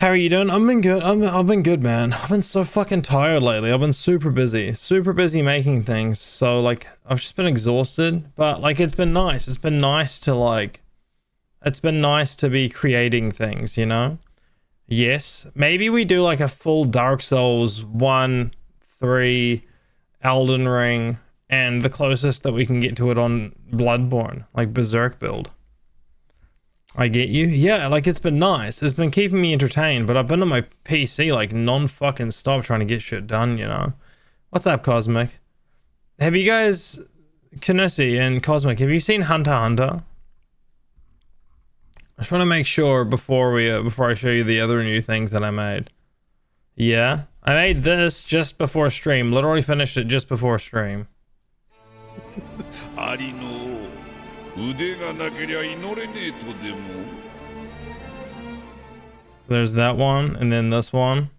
How are you doing? I've been good. I've been good, man. I've been so fucking tired lately. I've been super busy making things. So like, I've just been exhausted. But like, it's been nice. It's been nice to like, it's been nice to be creating things, you know? Yes, maybe we do like a full Dark Souls 1, 3, Elden Ring, and the closest that we can get to it on Bloodborne, like Berserk build. I get you. Yeah, like it's been nice. It's been keeping me entertained, but I've been on my PC like non-fucking stop trying to get shit done, you know? What's up, Cosmic? Have you guys, Kineси and Cosmic, have you seen Hunter x Hunter? I just want to make sure before I show you the other new things that I made. Yeah, I made this just before stream. Literally finished it just before stream. So there's that one, and then this one.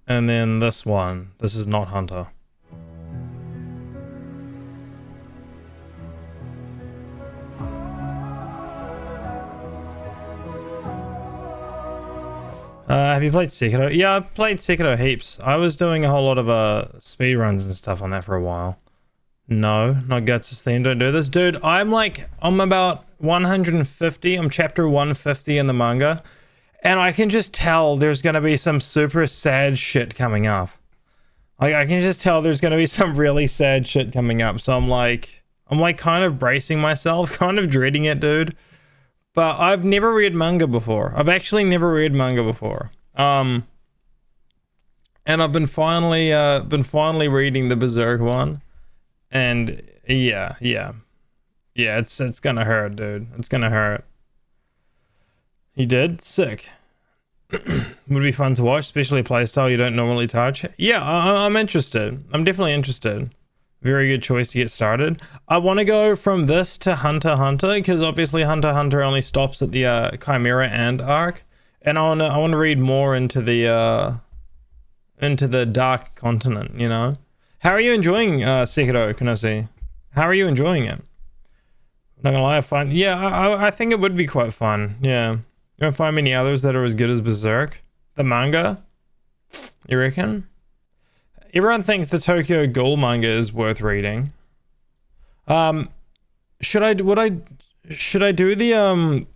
And then this one. This is not Hunter. Have you played Sekiro? Yeah, I've played Sekiro heaps. I was doing a whole lot of speed runs and stuff on that for a while. No, not Guts' theme. Don't do this. Dude, I'm about 150. I'm chapter 150 in the manga. And I can just tell there's going to be some super sad shit coming up. Like, I can just tell there's going to be some really sad shit coming up. So I'm like kind of bracing myself, kind of dreading it, dude. But I've never read manga before. I've actually never read manga before. And I've been finally reading the Berserk one. And yeah, it's gonna hurt, dude. It's gonna hurt. You did? Sick. Would be fun to watch, especially a playstyle you don't normally touch. Yeah, I'm interested. I'm definitely interested. Very good choice to get started. I want to go from this to Hunter x Hunter because obviously Hunter x Hunter only stops at the Chimera Ant arc, and I want to read more into the Dark Continent. You know, how are you enjoying Sekiro, Kenosi? How are you enjoying it? Not gonna lie, I think it would be quite fun. Yeah, you don't find many others that are as good as Berserk, the manga. You reckon? Everyone thinks the Tokyo Ghoul manga is worth reading. Should I do the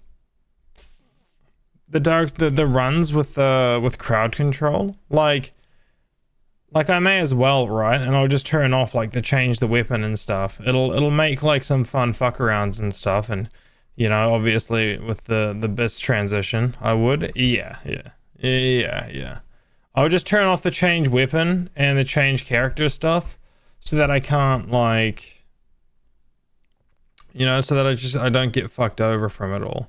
runs with crowd control? Like I may as well, right? And I'll just turn off like the change the weapon and stuff. It'll make like some fun fuck arounds and stuff, and you know, obviously with the best transition, I would. Yeah. I would just turn off the change weapon and the change character stuff so that I can't like, you know, so that I don't get fucked over from it all.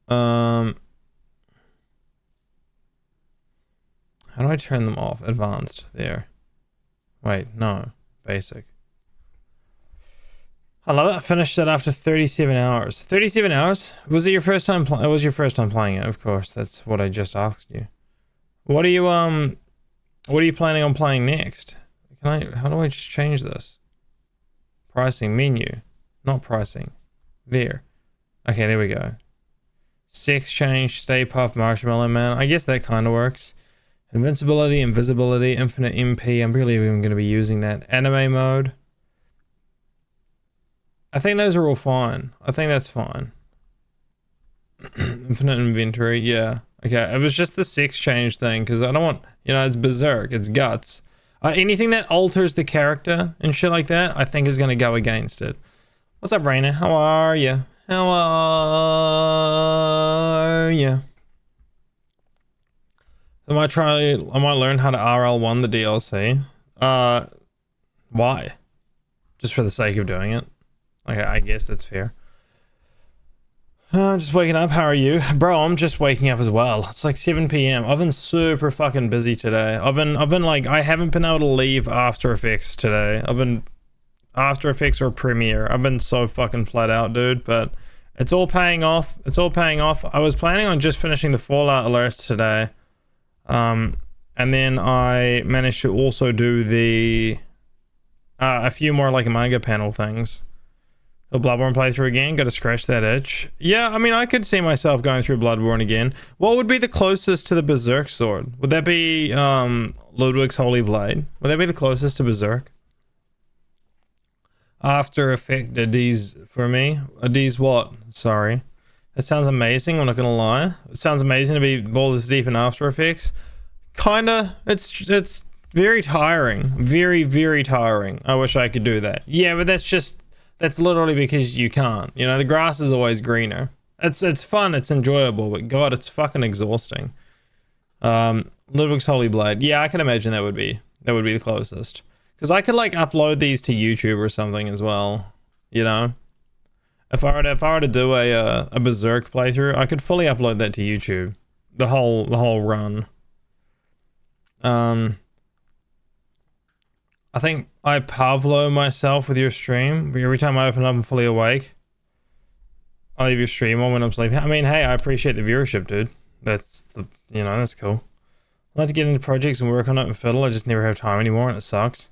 How do I turn them off? Advanced. There. Wait, no. Basic. I love it. I finished it after 37 hours. 37 hours? Was it your first time it was your first time playing it, of course. That's what I just asked you. What are you planning on playing next? How do I just change this? Pricing menu, not pricing. There. Okay, there we go. Sex change, Stay Puft, Marshmallow Man. I guess that kind of works. Invincibility, invisibility, infinite MP. I'm really even going to be using that. Anime mode. I think those are all fine. I think that's fine. Infinite inventory, yeah. Okay, it was just the sex change thing because I don't want, you know, it's Berserk, it's Guts. Anything that alters the character and shit like that, I think is going to go against it. What's up, Raina? How are you? How are you? I might learn how to RL1 the DLC. Why? Just for the sake of doing it? Okay, I guess that's fair. I'm just waking up. How are you? Bro, I'm just waking up as well. It's like 7 p.m. I've been super fucking busy today. I've been like, I haven't been able to leave After Effects today. I've been After Effects or Premiere. I've been so fucking flat out, dude, but it's all paying off. It's all paying off. I was planning on just finishing the Fallout alerts today. And then I managed to also do the A few more like manga panel things. A Bloodborne playthrough again, gotta scratch that itch. Yeah, I mean, I could see myself going through Bloodborne again. What would be the closest to the Berserk sword? Would that be Ludwig's Holy Blade? Would that be the closest to Berserk? After Effect Adese for me. Adese what? Sorry. That sounds amazing, I'm not gonna lie. It sounds amazing to be balls deep in After Effects. Kinda. It's very tiring. Very, very tiring. I wish I could do that. Yeah, but that's literally because you can't. You know, the grass is always greener. It's fun, it's enjoyable, but God, it's fucking exhausting. Ludwig's Holy Blade. Yeah, I can imagine that would be the closest. Because I could like upload these to YouTube or something as well. You know? If I were to do a Berserk playthrough, I could fully upload that to YouTube. The whole run. I think I Pavlo myself with your stream. Every time I open up, I'm fully awake. I leave your stream on when I'm sleeping. I mean, hey, I appreciate the viewership, dude. That's that's cool. I like to get into projects and work on it and fiddle. I just never have time anymore, and it sucks.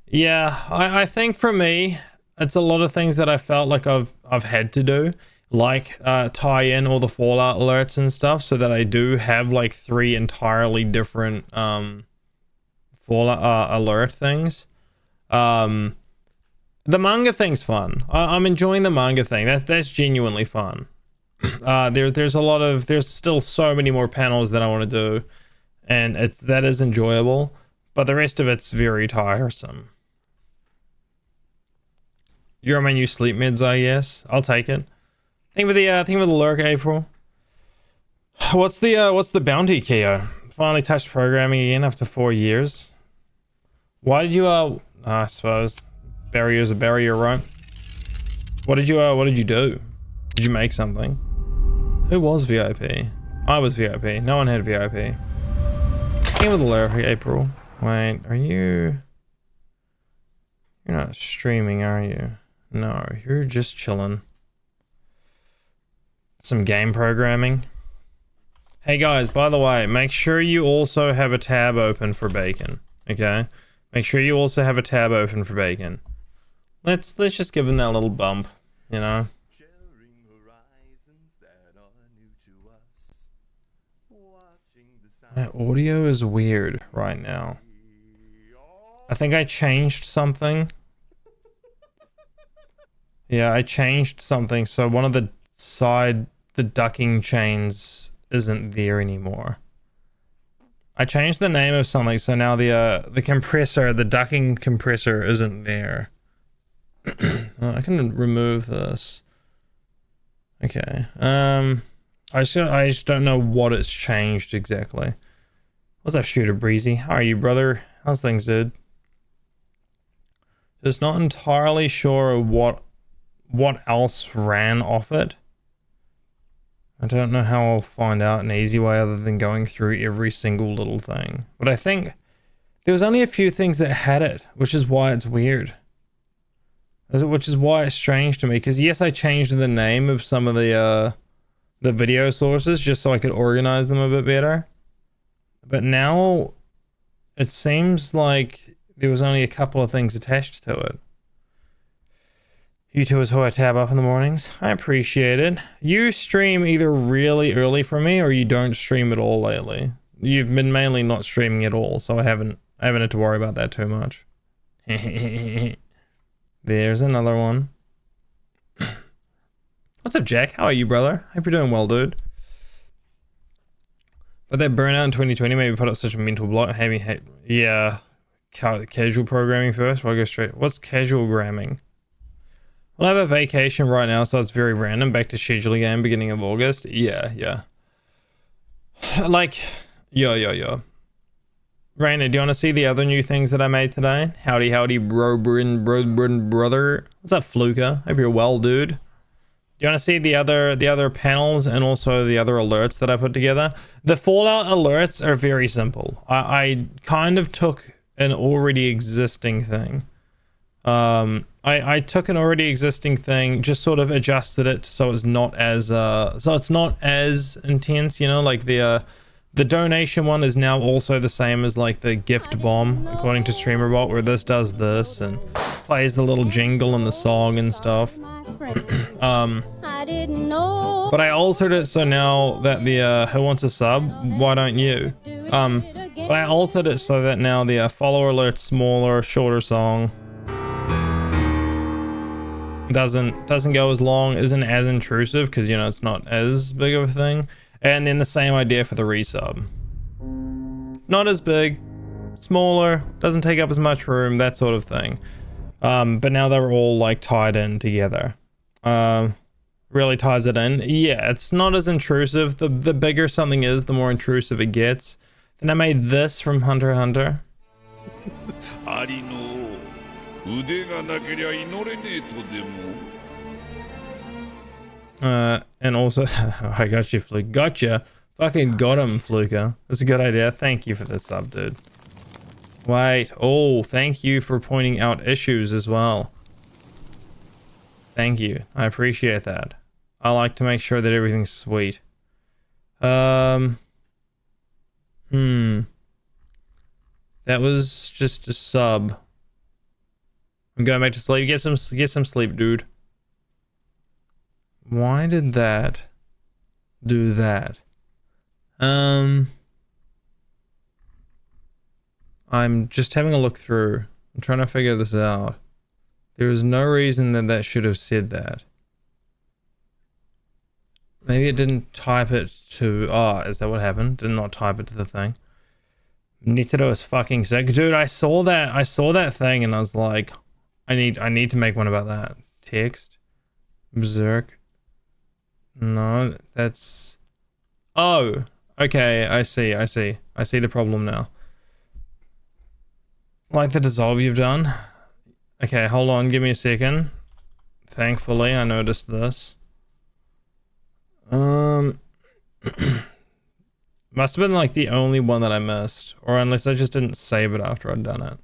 Yeah, I think for me, it's a lot of things that I felt like I've had to do, like tie in all the Fallout alerts and stuff, so that I do have like 3 entirely different Fallout alert things. The manga thing's fun. I'm enjoying the manga thing. That's genuinely fun. There's still so many more panels that I want to do, and that is enjoyable, but the rest of it's very tiresome. You're my new sleep mids, I guess. I'll take it. Think with the lurk, April. What's the bounty, Keo? Finally touched programming again after 4 years. Why did you I suppose barrier's a barrier, right? What did you do? Did you make something? Who was VIP? I was VIP. No one had VIP. Think with the lurk, April. Wait, you're not streaming, are you? No, you're just chilling. Some game programming. Hey guys, by the way, make sure you also have a tab open for bacon. Okay? Make sure you also have a tab open for bacon. Let's just give him that little bump, you know? My audio is weird right now. I think I changed something. Yeah, I changed something, so one of the ducking chains isn't there anymore. I changed the name of something, so now the compressor, the ducking compressor isn't there. I can remove this. Okay. I just don't know what it's changed exactly. What's up, Shooter Breezy? How are you, brother? How's things, dude? Just not entirely sure what else ran off it. I don't know how I'll find out an easy way other than going through every single little thing. But I think there was only a few things that had it, which is why it's weird. Which is why it's strange to me, because yes, I changed the name of some of the video sources just so I could organize them a bit better. But now it seems like there was only a couple of things attached to it. You two is who I tab up in the mornings. I appreciate it. You stream either really early for me or you don't stream at all lately. You've been mainly not streaming at all, so I haven't had to worry about that too much. There's another one. What's up, Jack? How are you, brother? Hope you're doing well, dude. But that burnout in 2020 maybe put up such a mental block. Yeah. Casual programming first. I'll go straight. What's casual gramming? Well, I have a vacation right now, so it's very random. Back to schedule again, beginning of August. Yeah. Like, yo. Rainer, do you want to see the other new things that I made today? Howdy, brother. What's up, Fluka? Hope you're well, dude. Do you want to see the other panels and also the other alerts that I put together? The Fallout alerts are very simple. I kind of took an already existing thing. I took an already existing thing, just sort of adjusted it so it's not as intense, you know, like the The donation one is now also the same as like the gift bomb, according to StreamerBot, where this does this and plays the little jingle in the song and stuff. But I altered it so now that the who wants a sub? Why don't you? But I altered it so that now the follower alert's smaller, shorter song. Doesn't go as long, isn't as intrusive because you know it's not as big of a thing. And then the same idea for the resub. Not as big, smaller, doesn't take up as much room, that sort of thing. But now they're all like tied in together. Really ties it in. Yeah, it's not as intrusive. The bigger something is, the more intrusive it gets. Then I made this from Hunter x Hunter. And also, I got you, Fluke. Gotcha. Fucking got him, Fluker. That's a good idea. Thank you for the sub, dude. Wait. Oh, thank you for pointing out issues as well. Thank you. I appreciate that. I like to make sure that everything's sweet. That was just a sub. I'm going back to sleep. Get some sleep, dude. Why did that do that? I'm just having a look through. I'm trying to figure this out. There is no reason that should have said that. Maybe it didn't type it to... Oh, is that what happened? Did not type it to the thing. Nitro is fucking sick. Dude, I saw that thing and I was like, I need to make one about that. Text. Berserk. No, that's... Oh, okay, I see the problem now. Like the dissolve you've done. Okay, hold on, give me a second. Thankfully, I noticed this. Must have been like the only one that I missed, or unless I just didn't save it after I'd done it.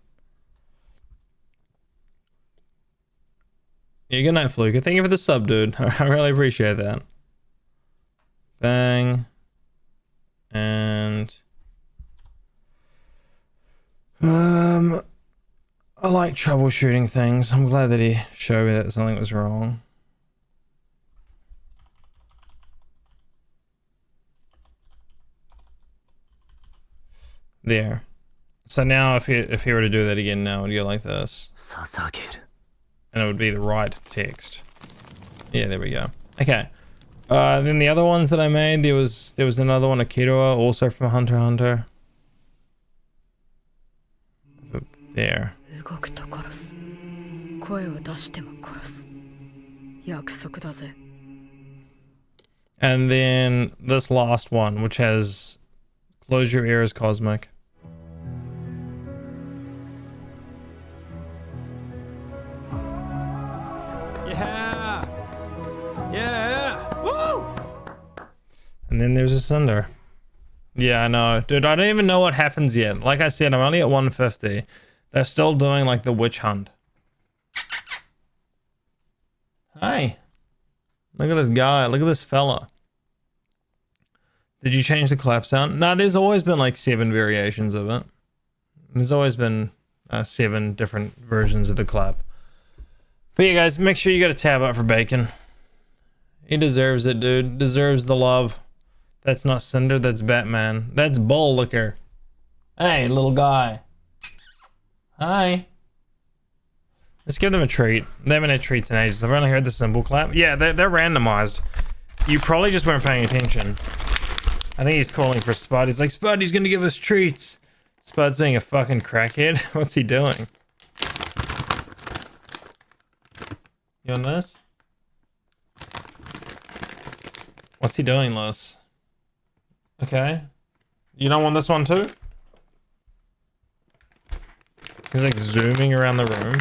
Yeah, good night, Fluke. Thank you for the sub, dude. I really appreciate that. Bang. And I like troubleshooting things. I'm glad that he showed me that something was wrong. There. So now if he were to do that again now, it would go like this. And it would be the right text. Yeah, there we go. Okay. Then the other ones that I made, there was another one, Akira, also from Hunter x Hunter. There. And then this last one, which has Close Your Ears, Cosmic. Yeah! Yeah! Woo! And then there's a Cinder. Yeah, I know. Dude, I don't even know what happens yet. Like I said, I'm only at 150. They're still doing like the witch hunt. Hi. Look at this guy. Look at this fella. Did you change the clap sound? No, there's always been like 7 variations of it. There's always been 7 different versions of the clap. But yeah, guys, make sure you got a tab up for Bacon. He deserves it, dude. Deserves the love. That's not Cinder, that's Batman. That's Bull Liquor. Hey, little guy. Hi. Let's give them a treat. They haven't had treats in ages. I've only heard the cymbal clap. Yeah, they're randomized. You probably just weren't paying attention. I think he's calling for Spud. He's like, Spud, he's gonna give us treats. Spud's being a fucking crackhead. What's he doing? You on this? What's he doing, Liz? Okay. You don't want this one too? He's like zooming around the room.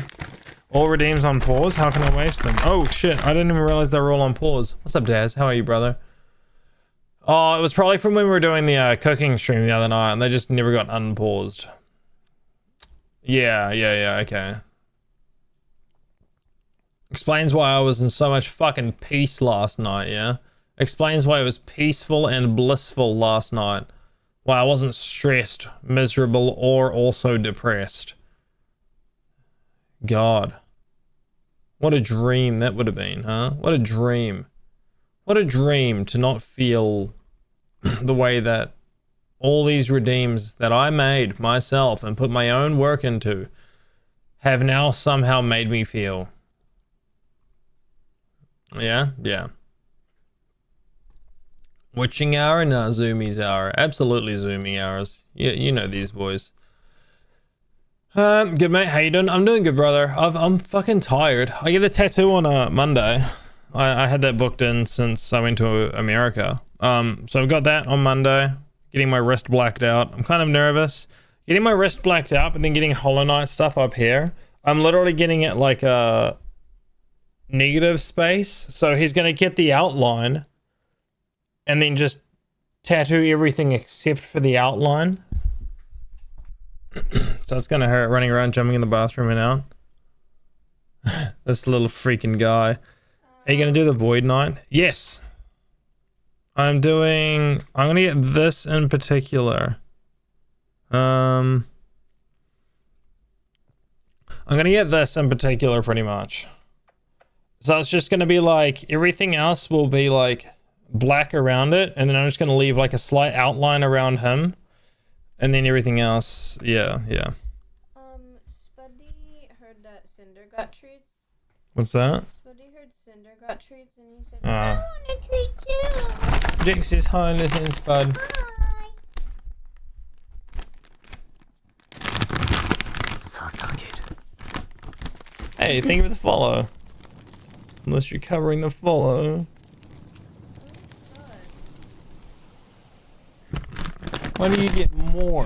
All redeems on pause. How can I waste them? Oh shit, I didn't even realize they were all on pause. What's up, Daz? How are you, brother? Oh, it was probably from when we were doing the cooking stream the other night and they just never got unpaused. Yeah, okay. Explains why I was in so much fucking peace last night, yeah? Explains why it was peaceful and blissful last night. Well, I wasn't stressed, miserable, or also depressed. God. What a dream that would have been, huh? What a dream. What a dream to not feel the way that all these redeems that I made myself and put my own work into have now somehow made me feel. Yeah, yeah. Witching hour? No, zoomies hour. Absolutely zooming hours. Yeah, you know these boys. Good mate, how you doing? I'm doing good, brother. I'm fucking tired. I get a tattoo on Monday. I had that booked in since I went to America. So I've got that on Monday. Getting my wrist blacked out. I'm kind of nervous. Getting my wrist blacked out, but then getting Hollow Knight stuff up here. I'm literally getting it like a negative space. So he's gonna get the outline and then just tattoo everything except for the outline. So it's gonna hurt running around, jumping in the bathroom and out. This little freaking guy. Are you gonna do the Void Knight? Yes. I'm gonna get this in particular. I'm gonna get this in particular pretty much. So it's just gonna be like, everything else will be like black around it, and then I'm just gonna leave like a slight outline around him. And then everything else, yeah. Spuddy heard that Cinder got treats. What's that? Spuddy heard Cinder got treats, and he said, I want to treat you. Jake says hi, listen, Spud. Hey, thank you for the follow. Unless you're covering the follow. Why do you get more?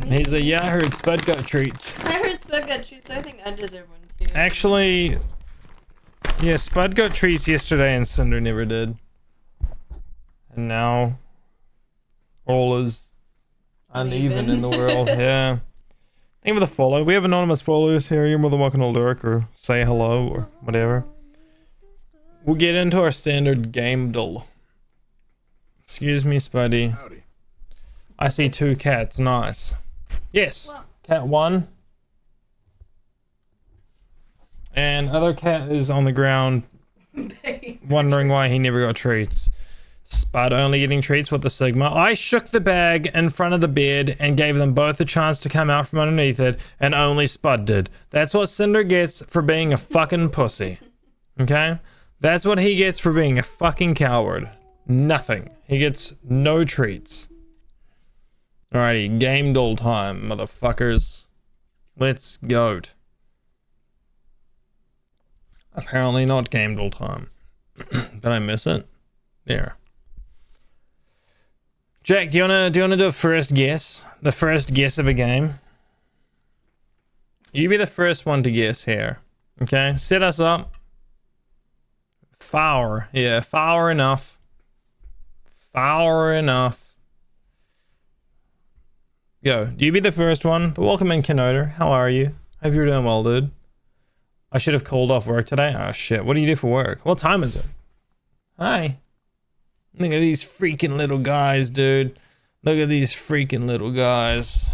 He's a yeah, I heard Spud got treats. I heard Spud got treats, so I think I deserve one too. Actually, yeah, Spud got treats yesterday and Cinder never did. And now all is uneven in the world. Yeah. Thank you for the follow. We have anonymous followers here. You're more than welcome to lurk or say hello or whatever. We'll get into our standard game duel. Excuse me, Spuddy. Howdy. I see 2 cats. Nice. Yes. Well, cat 1. And other cat is on the ground wondering why he never got treats. Spud only getting treats with the Sigma. I shook the bag in front of the bed and gave them both a chance to come out from underneath it, and only Spud did. That's what Cinder gets for being a fucking pussy. Okay? That's what he gets for being a fucking coward. Nothing. He gets no treats. Alrighty, game duel time, motherfuckers. Let's go. Apparently not game duel time. Did I miss it? There. Jack, do you wanna do a first guess? The first guess of a game? You be the first one to guess here. Okay? Set us up. Far. Yeah, far enough. Far enough. Go. You be the first one. But welcome in, Kenoder. How are you? Hope you're doing well, dude. I should have called off work today. Oh shit. What do you do for work? What time is it? Hi. Look at these freaking little guys, dude. Look at these freaking little guys.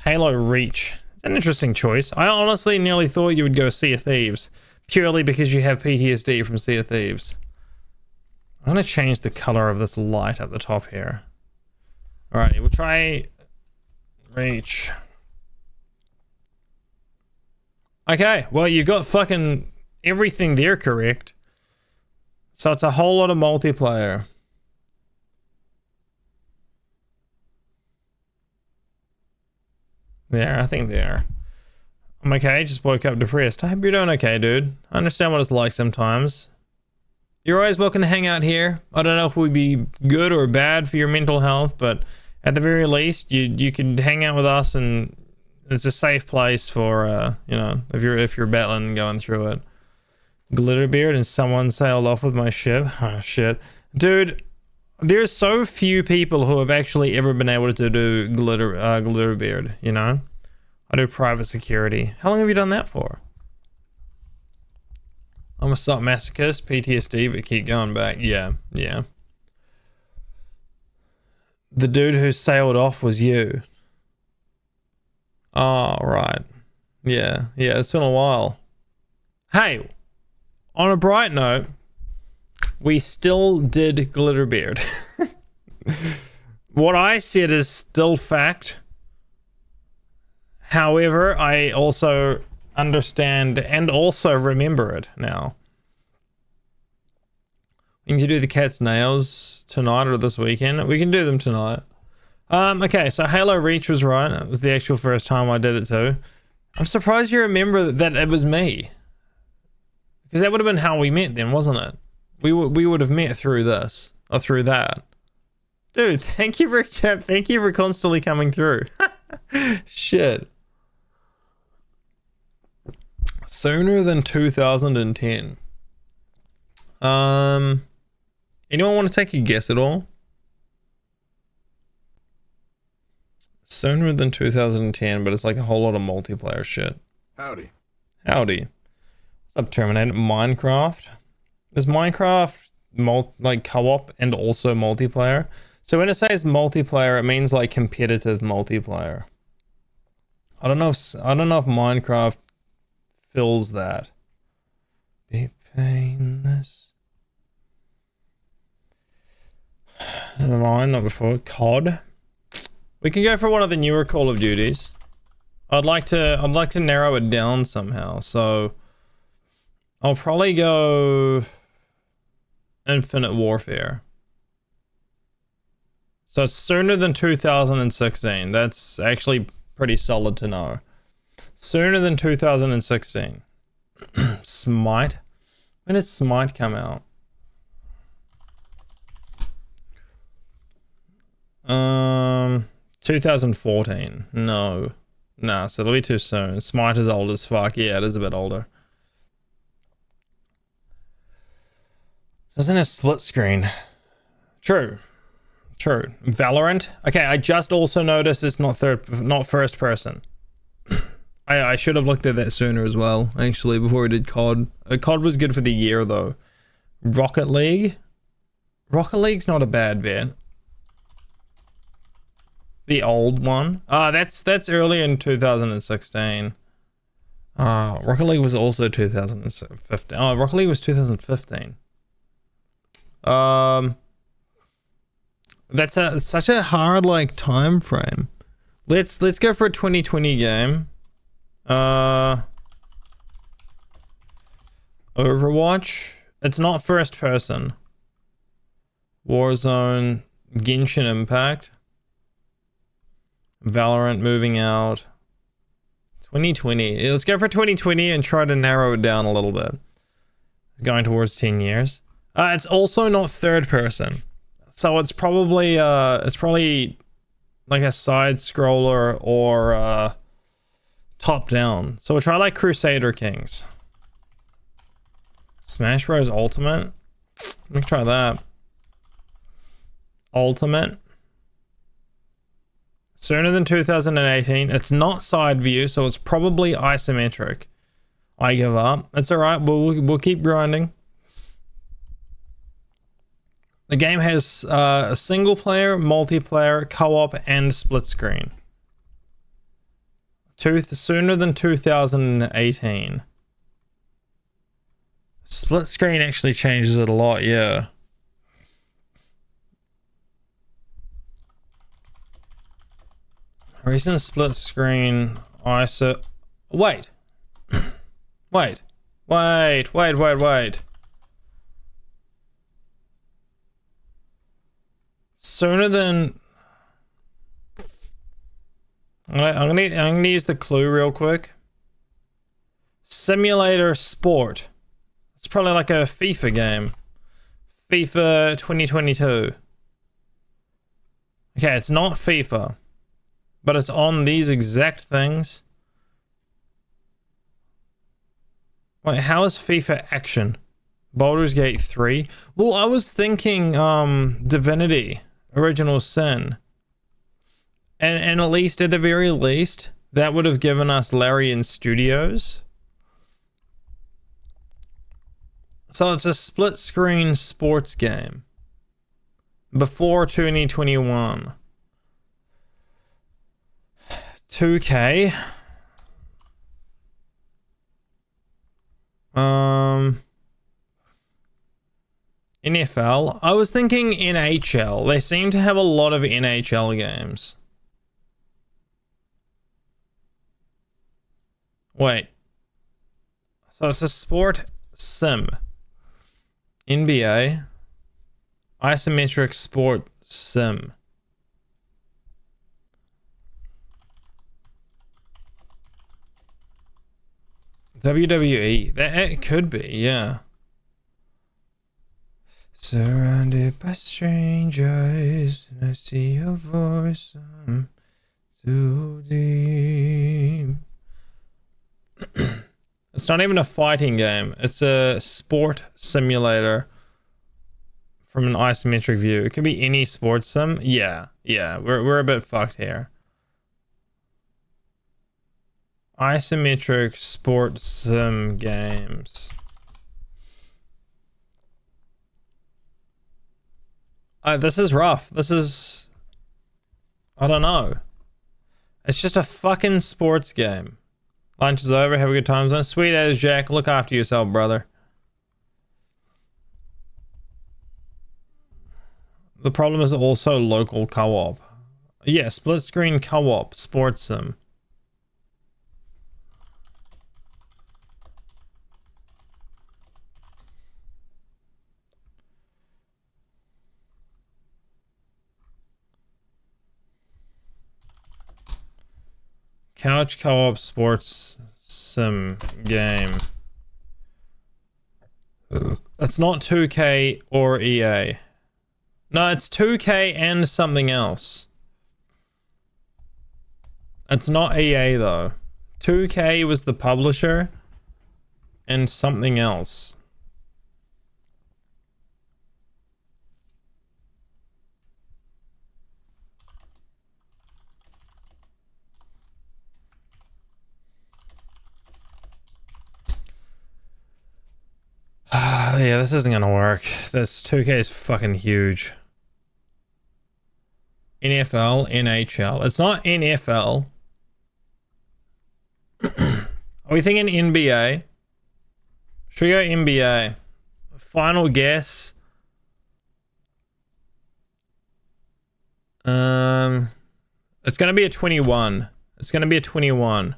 Halo Reach. It's an interesting choice. I honestly nearly thought you would go Sea of Thieves. Purely because you have PTSD from Sea of Thieves. I'm going to change the color of this light at the top here. Alrighty, we'll try Reach. Okay, well, you got fucking everything there correct. So it's a whole lot of multiplayer. There, I think there. I'm okay, just woke up depressed. I hope you're doing okay, dude. I understand what it's like sometimes. You're always welcome to hang out here. I don't know if we'd be good or bad for your mental health, but at the very least, you can hang out with us, and it's a safe place for you know, if you're battling and going through it. Glitterbeard and someone sailed off with my ship. Oh shit, dude. There's so few people who have actually ever been able to do Glitterbeard. You know, I do private security. How long have you done that for? I'm a salt masochist, PTSD, but keep going back. Yeah. The dude who sailed off was you. Oh, right. Yeah, it's been a while. Hey, on a bright note, we still did Glitterbeard. What I said is still fact. However, I also understand and also remember it now. We can do the cat's nails tonight or this weekend. We can do them tonight. Okay, so Halo Reach was right. It was the actual first time I did it too. I'm surprised you remember that it was me. Because that would have been how we met then, wasn't it? We would have met through this or through that. Dude, thank you for constantly coming through. Shit. Sooner than 2010. Anyone want to take a guess at all? Sooner than 2010, but it's like a whole lot of multiplayer shit. Howdy. Howdy. What's up, Terminator? Minecraft? Is Minecraft like co-op and also multiplayer? So when it says multiplayer, it means like competitive multiplayer. I don't know if Minecraft fills that. Be painless. Never mind, not before. COD. We can go for one of the newer Call of Duties. I'd like to narrow it down somehow. So I'll probably go Infinite Warfare. So it's sooner than 2016. That's actually pretty solid to know. Sooner than 2016. Smite. When did Smite come out? 2014. No. Nah, so it'll be too soon. Smite is old as fuck. Yeah, it is a bit older. Doesn't it split screen? True. Valorant. Okay, I just also noticed it's not first person. I should have looked at that sooner as well, actually, before we did COD. COD was good for the year though. Rocket League. Rocket League's not a bad bet. The old one. That's early in 2016. Rocket League was also 2015. Oh, Rocket League was 2015. That's such a hard like time frame. Let's go for a 2020 game. Overwatch. It's not first person. Warzone, Genshin Impact, Valorant moving out. 2020. Let's go for 2020 and try to narrow it down a little bit. Going towards 10 years. It's also not third person. So it's probably like a side scroller or top down. So we'll try like Crusader Kings. Smash Bros Ultimate. Let me try that. Ultimate. Sooner than 2018. It's not side view, so it's probably isometric. I give up. It's alright. We'll keep grinding. The game has a single player, multiplayer, co-op, and split screen. Sooner than 2018. Split screen actually changes it a lot, yeah. Recent split screen ISO. Wait. Wait. Sooner than. I'm gonna use the clue real quick. Simulator Sport. It's probably like a FIFA game. FIFA 2022. Okay, it's not FIFA, but it's on these exact things. Wait, how is FIFA Action? Baldur's Gate 3? Well, I was thinking Divinity, Original Sin. And at least, at the very least, that would have given us Larian Studios. So it's a split screen sports game. Before 2021. 2K. NFL. I was thinking NHL. They seem to have a lot of NHL games. Wait. So it's a sport sim. NBA. Isometric sport sim. WWE. That it could be, yeah. Surrounded by strangers, and I see your voice. I'm too deep. It's not even a fighting game. It's a sport simulator from an isometric view. It could be any sports sim. Yeah. We're a bit fucked here. Isometric sport sim games. This is rough. This is... I don't know. It's just a fucking sports game. Lunch is over. Have a good time zone. Sweet as Jack. Look after yourself, brother. The problem is also local co-op. Yeah, split screen co-op. Sports sim. Couch co-op sports sim game. That's not 2K or EA. No, it's 2K and something else. It's not EA though. 2K was the publisher and something else. Yeah, this isn't gonna work. This 2K is fucking huge. NFL, NHL. It's not NFL. Are we thinking NBA? Should we go NBA? Final guess. It's gonna be a 21. It's gonna be a 21.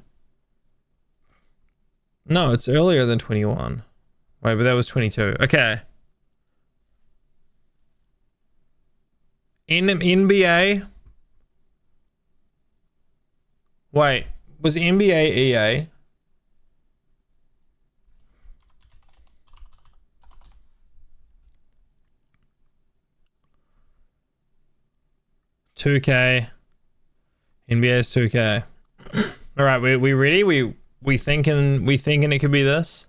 No, it's earlier than 21. Wait, but that was 22. Okay. In NBA. Wait, was NBA EA? $2K. NBA's 2K. All right, we ready? We thinking it could be this.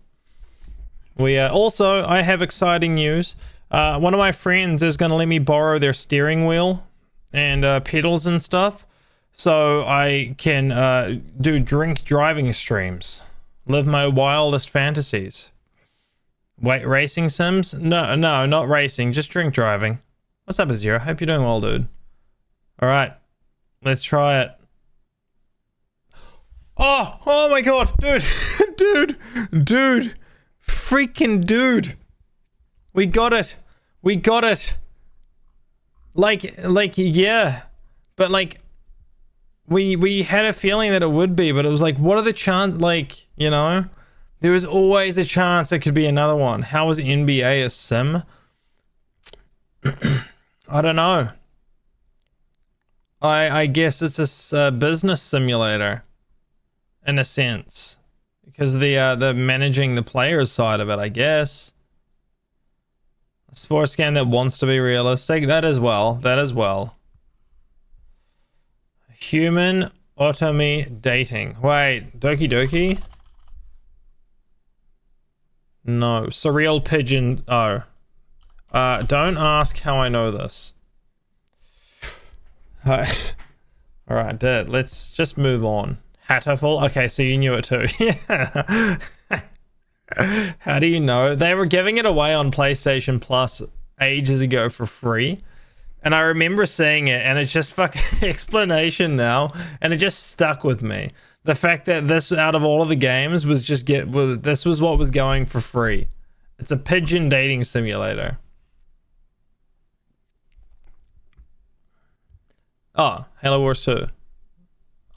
We also, I have exciting news. One of my friends is going to let me borrow their steering wheel and pedals and stuff, so I can do drink driving streams, live my wildest fantasies. Wait, racing sims? No, not racing, just drink driving. What's up, Azira? Hope you're doing well, dude. All right, let's try it. Oh my god, dude, dude. Freaking dude. We got it. Like yeah. But like we had a feeling that it would be, but it was like, what are the chance, like, you know? There was always a chance it could be another one. How is NBA a sim? I don't know. I guess it's a business simulator in a sense. Because the managing the players side of it, I guess. A sports game that wants to be realistic, that as well. Human automy dating. Wait, Doki Doki? No, surreal pigeon. Oh, don't ask how I know this. All right, Dad. Let's just move on. Hatterful? Okay, so you knew it too. Yeah. How do you know? They were giving it away on PlayStation Plus ages ago for free. And I remember seeing it, and it's just fucking explanation now, and it just stuck with me. The fact that this, out of all of the games, was just this was what was going for free. It's a pigeon dating simulator. Oh, Halo Wars 2.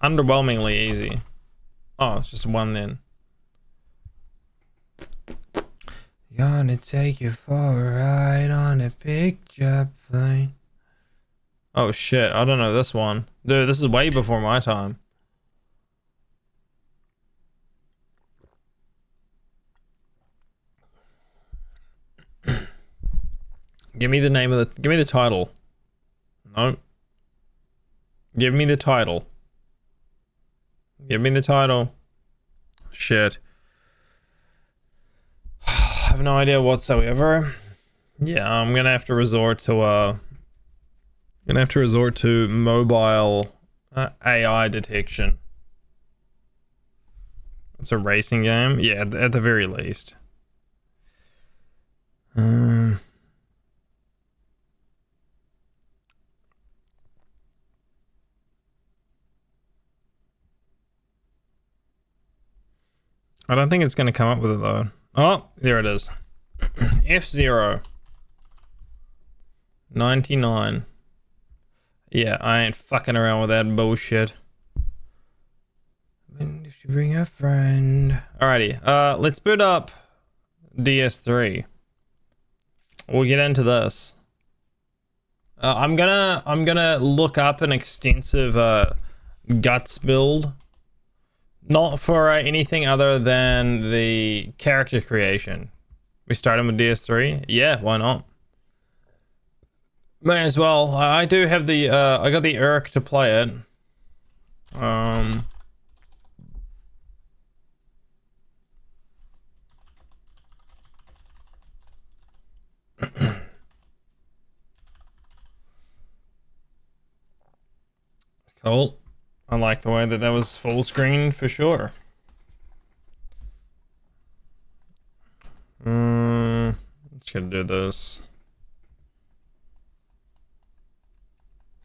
Underwhelmingly easy. Oh, it's just one then. Gonna take you for a ride on a picture plane. Oh shit, I don't know this one. Dude, this is way before my time. Give me the name of the... Give me the title. No. Give me the title. Give me the title. Shit. I have no idea whatsoever. Yeah, I'm gonna have to resort to mobile AI detection. It's a racing game. Yeah, at the very least. I don't think it's going to come up with it though. Oh, there it is. F-Zero. 99. Yeah, I ain't fucking around with that bullshit. When did you bring a friend? Alrighty, let's boot up DS3. We'll get into this. I'm gonna look up an extensive guts build. Not for anything other than the character creation. We started with DS3? Yeah, why not? May as well. I do have the, I got the Urk to play it. Cool. I like the way that was full screen for sure. Just gonna do this.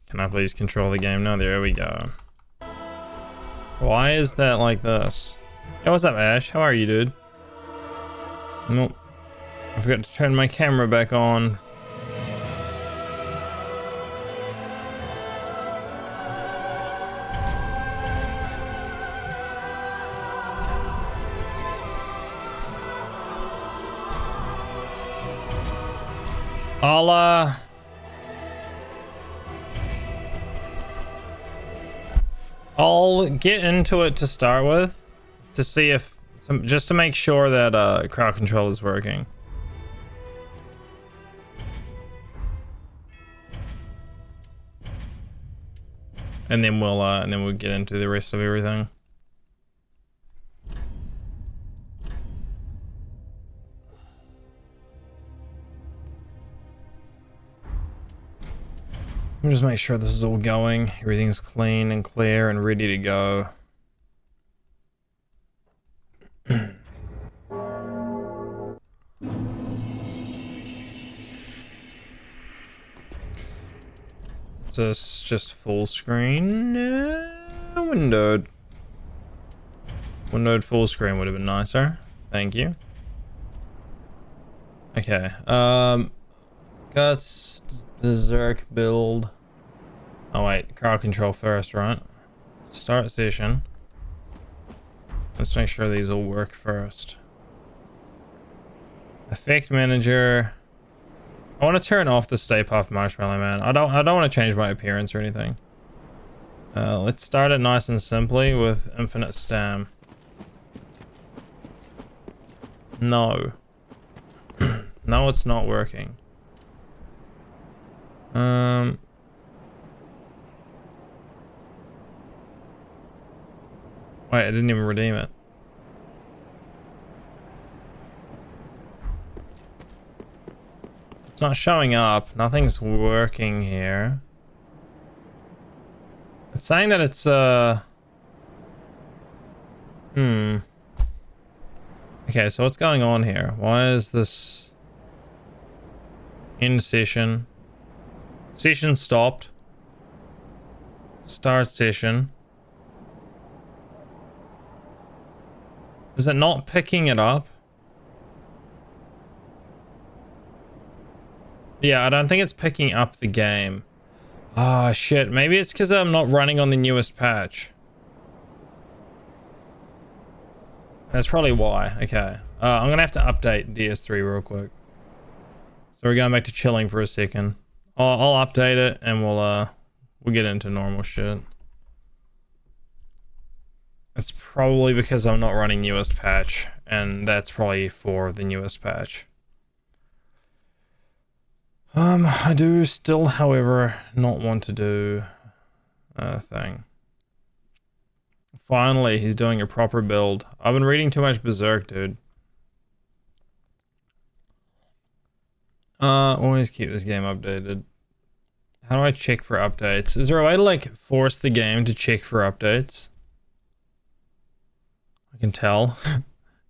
Can I please control the game now? There we go. Why is that like this? Hey, what's up, Ash? How are you, dude? Nope. I forgot to turn my camera back on. I'll get into it to start with, to see if, just to make sure that crowd control is working. And then we'll get into the rest of everything. I'll just make sure this is all going. Everything's clean and clear and ready to go. Is this just full screen? Windowed. Windowed full screen would have been nicer. Thank you. Okay. Guts. Berserk build. Oh wait, crowd control first, right? Start session. Let's make sure these all work first. Effect manager. I want to turn off the Stay Puft Marshmallow Man. I don't want to change my appearance or anything. Let's start it nice and simply with infinite stam. No. No, it's not working. Wait, I didn't even redeem it. It's not showing up. Nothing's working here. It's saying that it's Okay, so what's going on here? Why is this end session? Session stopped. Start session. Is it not picking it up? Yeah, I don't think it's picking up the game. Ah, shit. Maybe it's because I'm not running on the newest patch. That's probably why. Okay. I'm gonna have to update DS3 real quick. So we're going back to chilling for a second. I'll update it and we'll get into normal shit. It's probably because I'm not running newest patch, and that's probably for the newest patch. I do still, however, not want to do a thing. Finally, he's doing a proper build. I've been reading too much Berserk, dude. Always keep this game updated. How do I check for updates? Is there a way to like force the game to check for updates? I can tell. Do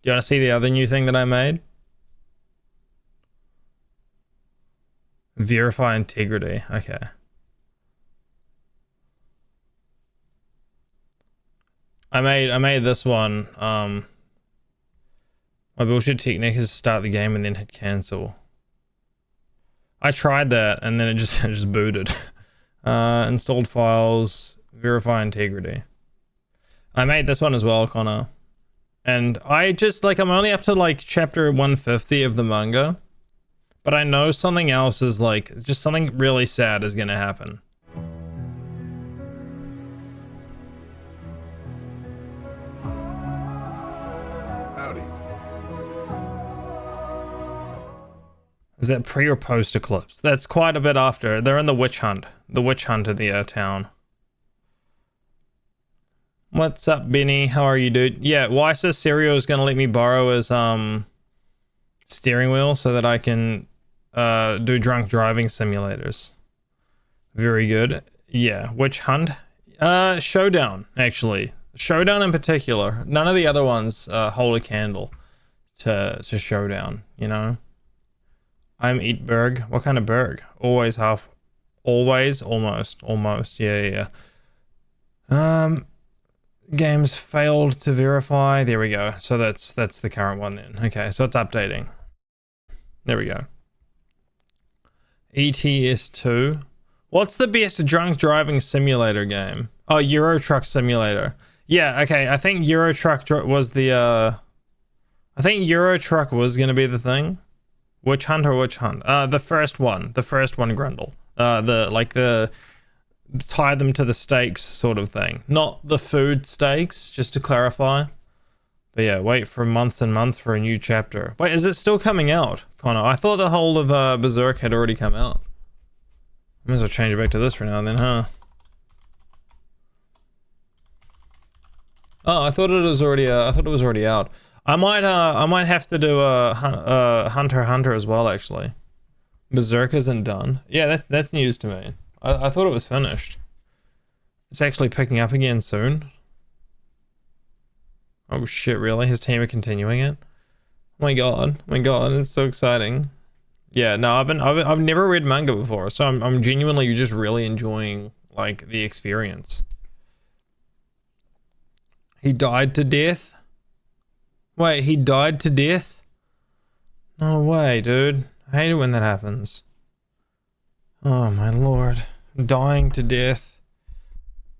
you want to see the other new thing that I made? Verify integrity. Okay. I made this one. My bullshit technique is start the game and then hit cancel. I tried that and then it just booted. Installed files, verify integrity. I made this one as well, Connor. And I just like, I'm only up to like chapter 150 of the manga. But I know something else is like, just something really sad is gonna happen. Howdy. Is that pre or post eclipse? That's quite a bit after. They're in the witch hunt. The witch hunt of the town. What's up, Benny? How are you, dude? Yeah, Weiser Serio is gonna let me borrow his steering wheel so that I can do drunk driving simulators. Very good. Yeah, witch hunt. Showdown, actually. Showdown in particular. None of the other ones hold a candle to Showdown, you know? I'm Eatberg. What kind of berg? Always half. Always? Almost. Yeah. Games failed to verify. There we go. So that's the current one then. Okay, so it's updating. There we go. ETS2. What's the best drunk driving simulator game? Oh, Euro Truck Simulator. Yeah, okay. I think Euro Truck was the I think Euro Truck was gonna be the thing. Witch Hunt or Witch Hunt? The first one, Grundle. The tie them to the stakes sort of thing, not the food stakes, just to clarify. But yeah, wait for months and months for a new chapter. Wait, is it still coming out, Connor? I thought the whole of Berserk had already come out. Might as well change it back to this for now and then, huh? Oh, I thought it was already out. I might have to do a Hunter x Hunter as well, actually. Berserk isn't done. Yeah, that's news to me. I thought it was finished. It's actually picking up again soon. Oh shit, really? His team are continuing it? Oh my god, it's so exciting. Yeah, no, I've never read manga before, so I'm genuinely just really enjoying like the experience. He died to death? Wait, he died to death? No way, dude. I hate it when that happens. Oh my lord. Dying to death.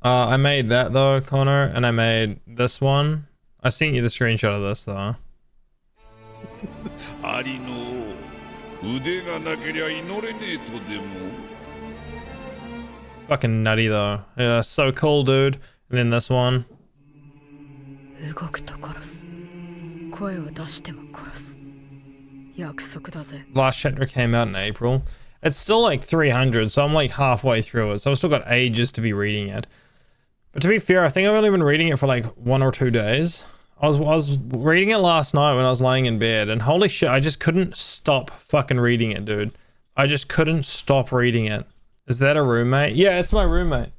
I made that though, Connor, and I made this one. I sent you the screenshot of this though. Fucking nutty though. Yeah, so cool, dude. And then this one. Last chapter came out in April. It's still like 300, so I'm like halfway through it, so I've still got ages to be reading it. But to be fair, I think I've only been reading it for like 1 or 2 days. I was reading it last night when I was lying in bed, and holy shit, I just couldn't stop fucking reading it, dude. I just couldn't stop reading it. Is that a roommate? Yeah, it's my roommate.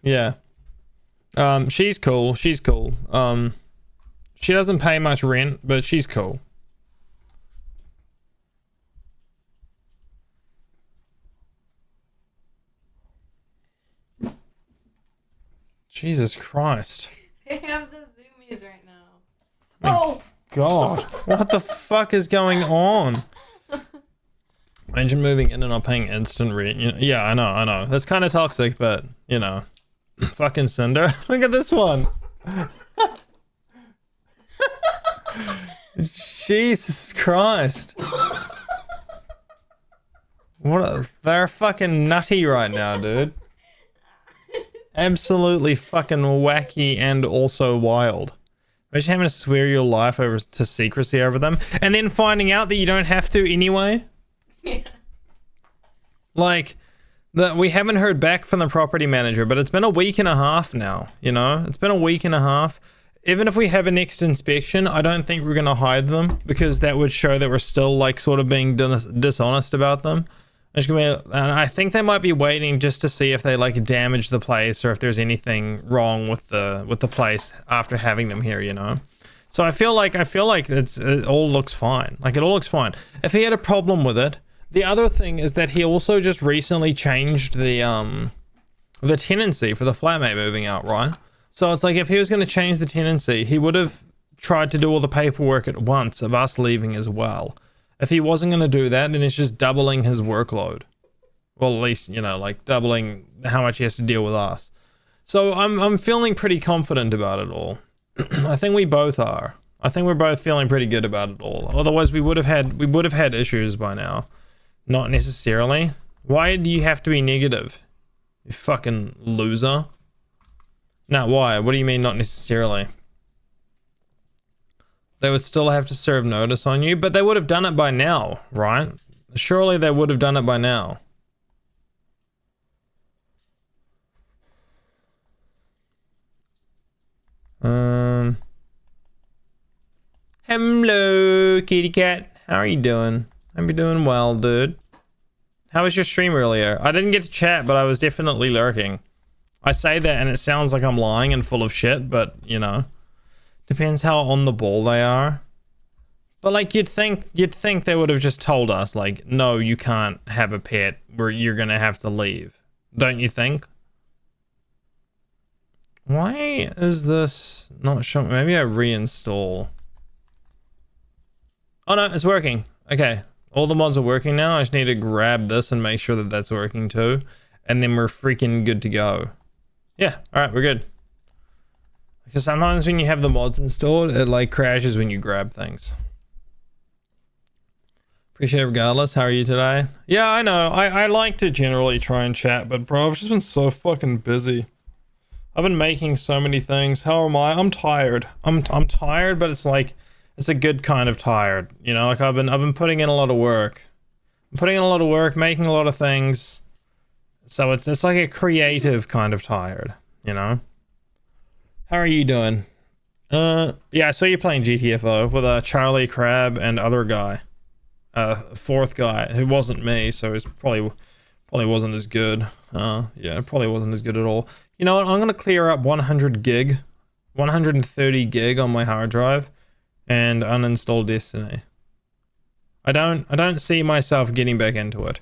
Yeah. She's cool. She doesn't pay much rent, but she's cool. Jesus Christ. They have the zoomies right now. Oh! God. What the fuck is going on? Imagine moving in and not paying instant rent. Yeah, I know. That's kind of toxic, but, you know. Fucking Cinder. Look at this one. Jesus Christ. They're fucking nutty right now, dude. Absolutely fucking wacky and also wild. Imagine having to swear your life over to secrecy over them and then finding out that you don't have to anyway. Yeah. Like, we haven't heard back from the property manager, but it's been a week and a half now, you know? It's been a week and a half. Even if we have a next inspection, I don't think we're going to hide them because that would show that we're still, like, sort of being dishonest about them. And I think they might be waiting just to see if they, like, damage the place or if there's anything wrong with the place after having them here, you know? So I feel like it all looks fine. Like, it all looks fine. If he had a problem with it, the other thing is that he also just recently changed the tenancy for the flatmate moving out, right? So it's like if he was going to change the tenancy, he would have tried to do all the paperwork at once of us leaving as well. If he wasn't going to do that, then it's just doubling his workload. Well, at least, you know, like doubling how much he has to deal with us. So I'm feeling pretty confident about it all. I think we both are. I think we're both feeling pretty good about it all. Otherwise, we would have had issues by now. Not necessarily. Why do you have to be negative? You fucking loser. No, why? What do you mean not necessarily? They would still have to serve notice on you, but they would have done it by now, right? Surely they would have done it by now. Hello, kitty cat. How are you doing? Hope you're doing well, dude. How was your stream earlier? I didn't get to chat, but I was definitely lurking. I say that and it sounds like I'm lying and full of shit, but, you know, depends how on the ball they are. But, like, you'd think they would have just told us, like, no, you can't have a pet where you're gonna have to leave. Don't you think? Why is this not showing? Maybe I reinstall. Oh no, it's working. Okay. All the mods are working now. I just need to grab this and make sure that that's working too. And then we're freaking good to go. Yeah, alright, we're good. Because sometimes when you have the mods installed, it like crashes when you grab things. Appreciate it regardless. How are you today? Yeah, I know. I like to generally try and chat, but bro, I've just been so fucking busy. I've been making so many things. How am I? I'm tired. I'm tired, but it's like, it's a good kind of tired. You know, like I've been putting in a lot of work. I'm putting in a lot of work, making a lot of things. So it's like a creative kind of tired, you know? How are you doing? Yeah, I saw you playing GTFO with Charlie Crab and other guy. Fourth guy who wasn't me, so it's probably wasn't as good. Yeah, it probably wasn't as good at all. You know what? I'm gonna clear up 130 gig on my hard drive, and uninstall Destiny. I don't see myself getting back into it.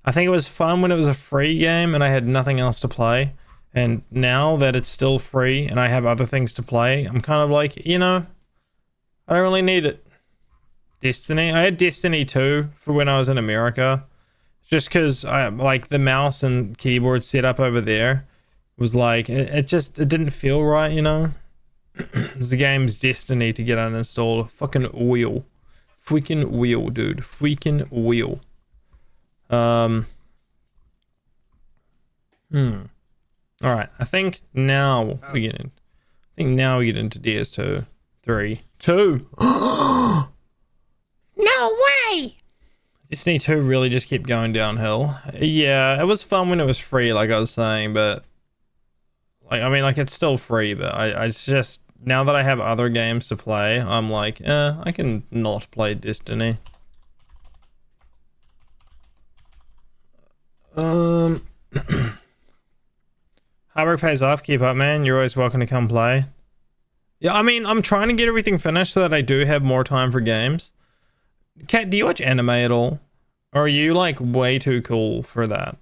I think it was fun when it was a free game and I had nothing else to play. And now that it's still free and I have other things to play, I'm kind of like, you know, I don't really need it. Destiny. I had Destiny 2 for when I was in America. Just because I like the mouse and keyboard setup over there was like, it didn't feel right, you know? The game's Destiny to get uninstalled. Fucking wheel. Freaking wheel, dude. Freaking wheel. Alright, I think now we get in. I think now we get into DS2. 3. 2! No way! Destiny 2 really just kept going downhill. Yeah, it was fun when it was free, like I was saying, but like, I mean, like, it's still free, but I just, now that I have other games to play, I'm like, I can not play Destiny. Hard work pays off. Keep up, man. You're always welcome to come play. Yeah, I mean, I'm trying to get everything finished so that I do have more time for games. Kat, do you watch anime at all? Or are you, like, way too cool for that?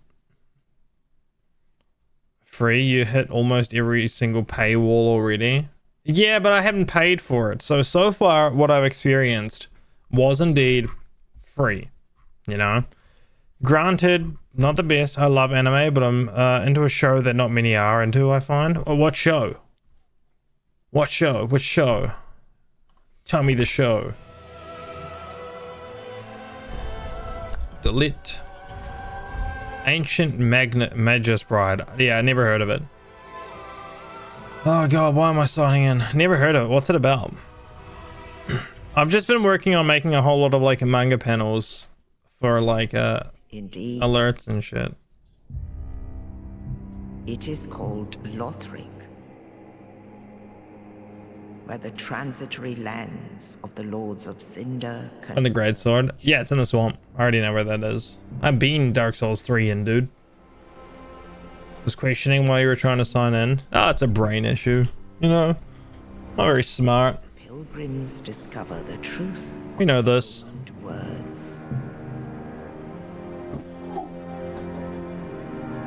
free. You hit almost every single paywall already. Yeah, but I haven't paid for it. So far, what I've experienced was indeed free. You know? Granted, not the best. I love anime, but I'm into a show that not many are into, I find. Oh, what show? What show? Which show? Tell me the show. Delete. Ancient Magus Bride. Yeah, I never heard of it. Oh god, why am I signing in? Never heard of it. What's it about? I've just been working on making a whole lot of like manga panels for like Indeed. alerts and shit. It is called Lothric, where the transitory lands of the Lords of Cinder And the Great Sword. Yeah, it's in the swamp. I already know where that is. I've been Dark Souls 3 in, dude. Was questioning why you were trying to sign in. Ah, it's a brain issue. You know, not very smart. pilgrims discover the truth We know this. and words.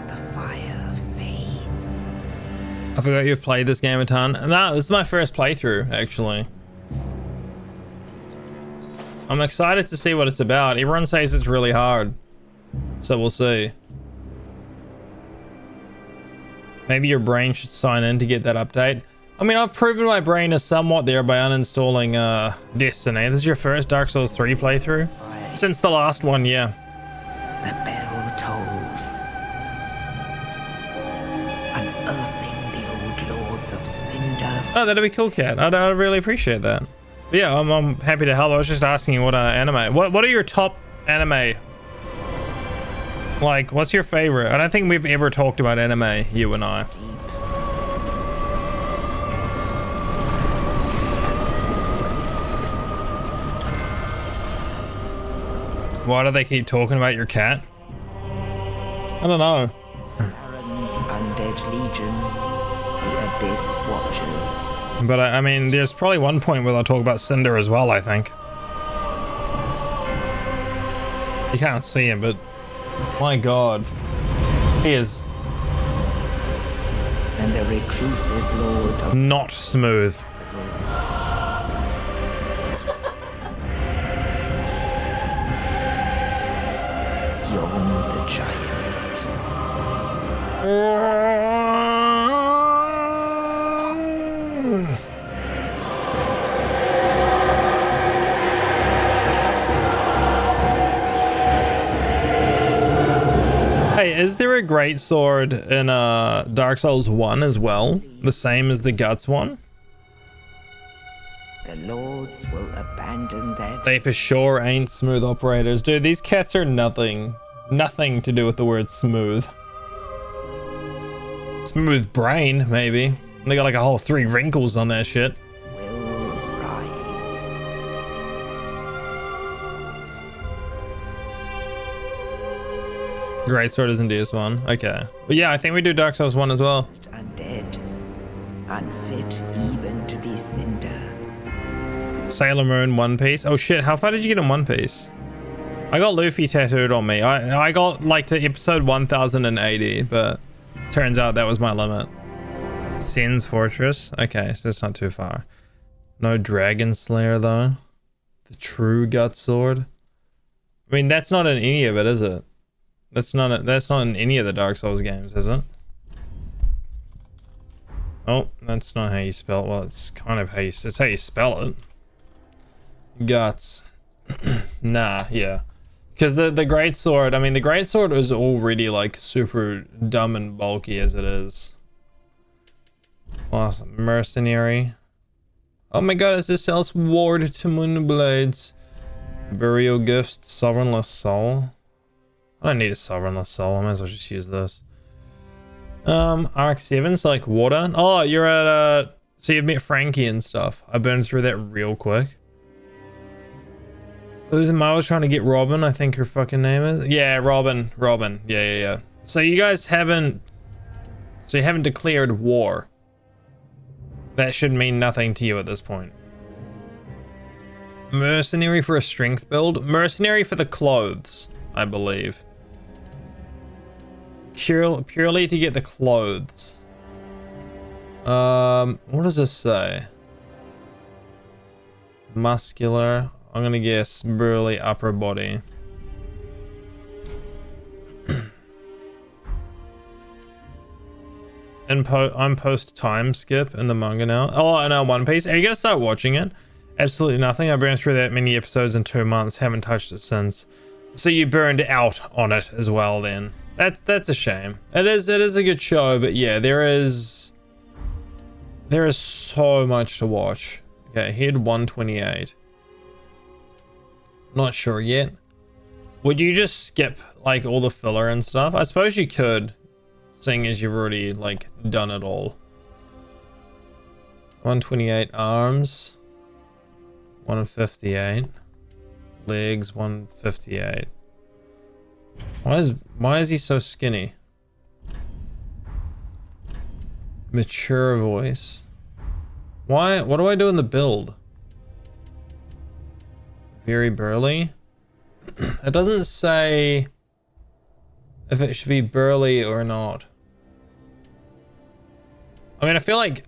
The fire fades. I forgot you've played this game a ton. No, this is my first playthrough, actually. I'm excited to see what it's about. Everyone says it's really hard. So we'll see. Maybe your brain should sign in to get that update. I mean, I've proven my brain is somewhat there by uninstalling Destiny. This is your first Dark Souls 3 playthrough? Since the last one, yeah. The bell tolls, unearthing the old Lords of Cinder. Oh, that'd be cool, Cat. I'd really appreciate that. But yeah, I'm happy to help. I was just asking you what anime. What are your top anime? Like, what's your favorite? I don't think we've ever talked about anime, you and I. Why do they keep talking about your cat? I don't know. Baron's Undead Legion, the Abyss Watchers. But I mean, there's probably one point where they'll talk about Cinder as well, I think. You can't see him, but my god. He is And the reclusive Lord of not smooth. Yon the Giant. Hey, is there a great sword in Dark Souls 1 as well? The same as the Guts one? The Lords will abandon their They for sure ain't smooth operators. Dude, these cats are nothing to do with the word smooth. Smooth brain, maybe. They got like a whole 3 wrinkles on that shit. will rise. Great sword is in DS1. Okay. But yeah, I think we do Dark Souls 1 as well. Undead, unfit even to be Cinder. Sailor Moon One Piece. Oh shit, how far did you get in One Piece? I got Luffy tattooed on me. I got like to episode 1080, but turns out that was my limit. Sen's Fortress. Okay, so that's not too far. No Dragon Slayer though. The true Gut Sword. I mean, that's not in any of it, is it? That's not in any of the Dark Souls games, is it? Oh, that's not how you spell it. Well, it's kind of how you, it's how you spell it. Guts. Nah, yeah. Because the great sword, I mean, the great sword is already like super dumb and bulky as it is. Awesome. Mercenary. Oh my god, it just sells Ward to Moonblades. Burial Gift, Sovereignless Soul. I don't need a Sovereignless Soul, I might as well just use this. Arc 7's like water. Oh, you're at so you've met Frankie and stuff. I burned through that real quick. There's Miles trying to get Robin, I think her fucking name is. Yeah, Robin. Yeah. So you guys haven't declared war. That should mean nothing to you at this point. Mercenary for a strength build. Mercenary for the clothes, I believe. purely to get the clothes. What does this say? Muscular. I'm gonna guess burly upper body. And I'm post time skip in the manga now. Oh, I know, One Piece. Are you gonna start watching it? Absolutely nothing. I burned through that many episodes in 2 months. Haven't touched it since. So you burned out on it as well then. That's a shame. It is a good show, but yeah, there is so much to watch. Okay, head 128. Not sure yet. Would you just skip like all the filler and stuff? I suppose you could, seeing as you've already like done it all. 128 arms. 158. Legs 158. Why is he so skinny? Mature voice. Why? What do I do in the build? Very burly. It doesn't say if it should be burly or not. I mean, I feel like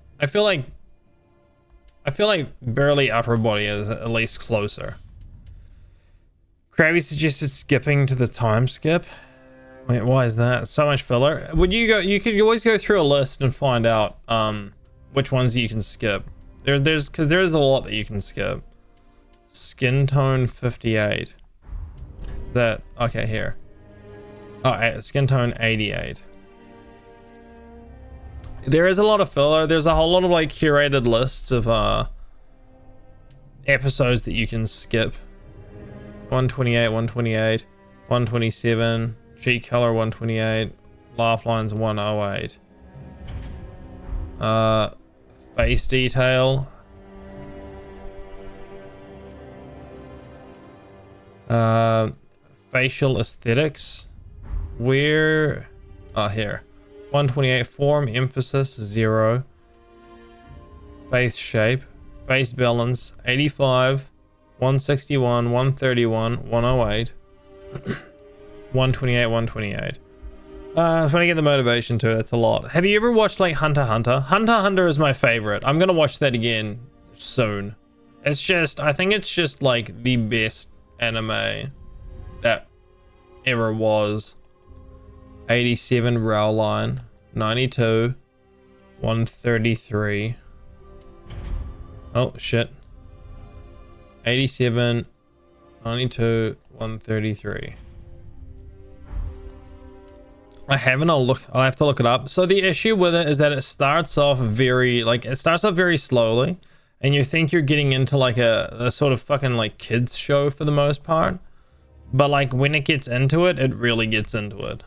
burly upper body is at least closer. Krabby suggested skipping to the time skip. Wait, why is that? So much filler. Would you go? You could always go through a list and find out which ones you can skip. There's because there's a lot that you can skip. Skin tone 58. Is that okay? Here. Oh, skin tone 88. There is a lot of filler. There's a whole lot of like curated lists of episodes that you can skip. 128, 128, 127, cheek color 128, laugh lines 108. Face detail. Facial aesthetics. Where? Oh, here. 128 form emphasis 0. Face shape. Face balance 85. 161, 131, 108. 128, 128. Trying to get the motivation too. That's a lot. Have you ever watched like Hunter x Hunter? Hunter x Hunter is my favorite. I'm gonna watch that again soon. It's just, I think it's just like the best anime that ever was. 87 Rowline, 92, 133. Oh shit. 87, 92, 133. I haven't. I'll have to look it up. So the issue with it is that it starts off very slowly, and you think you're getting into like a sort of fucking like kids show for the most part, but like when it gets into it, it really gets into it.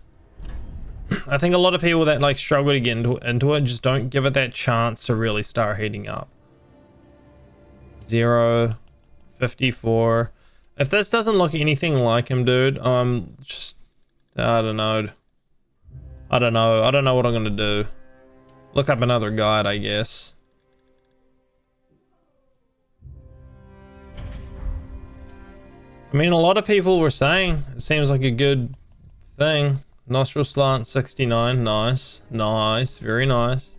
I think a lot of people that like struggle to get into it just don't give it that chance to really start heating up. 0, 54. If this doesn't look anything like him, dude, just I don't know. I don't know what I'm gonna do. Look up another guide, I guess. I mean, a lot of people were saying it seems like a good thing. Nostril slant 69, nice, very nice.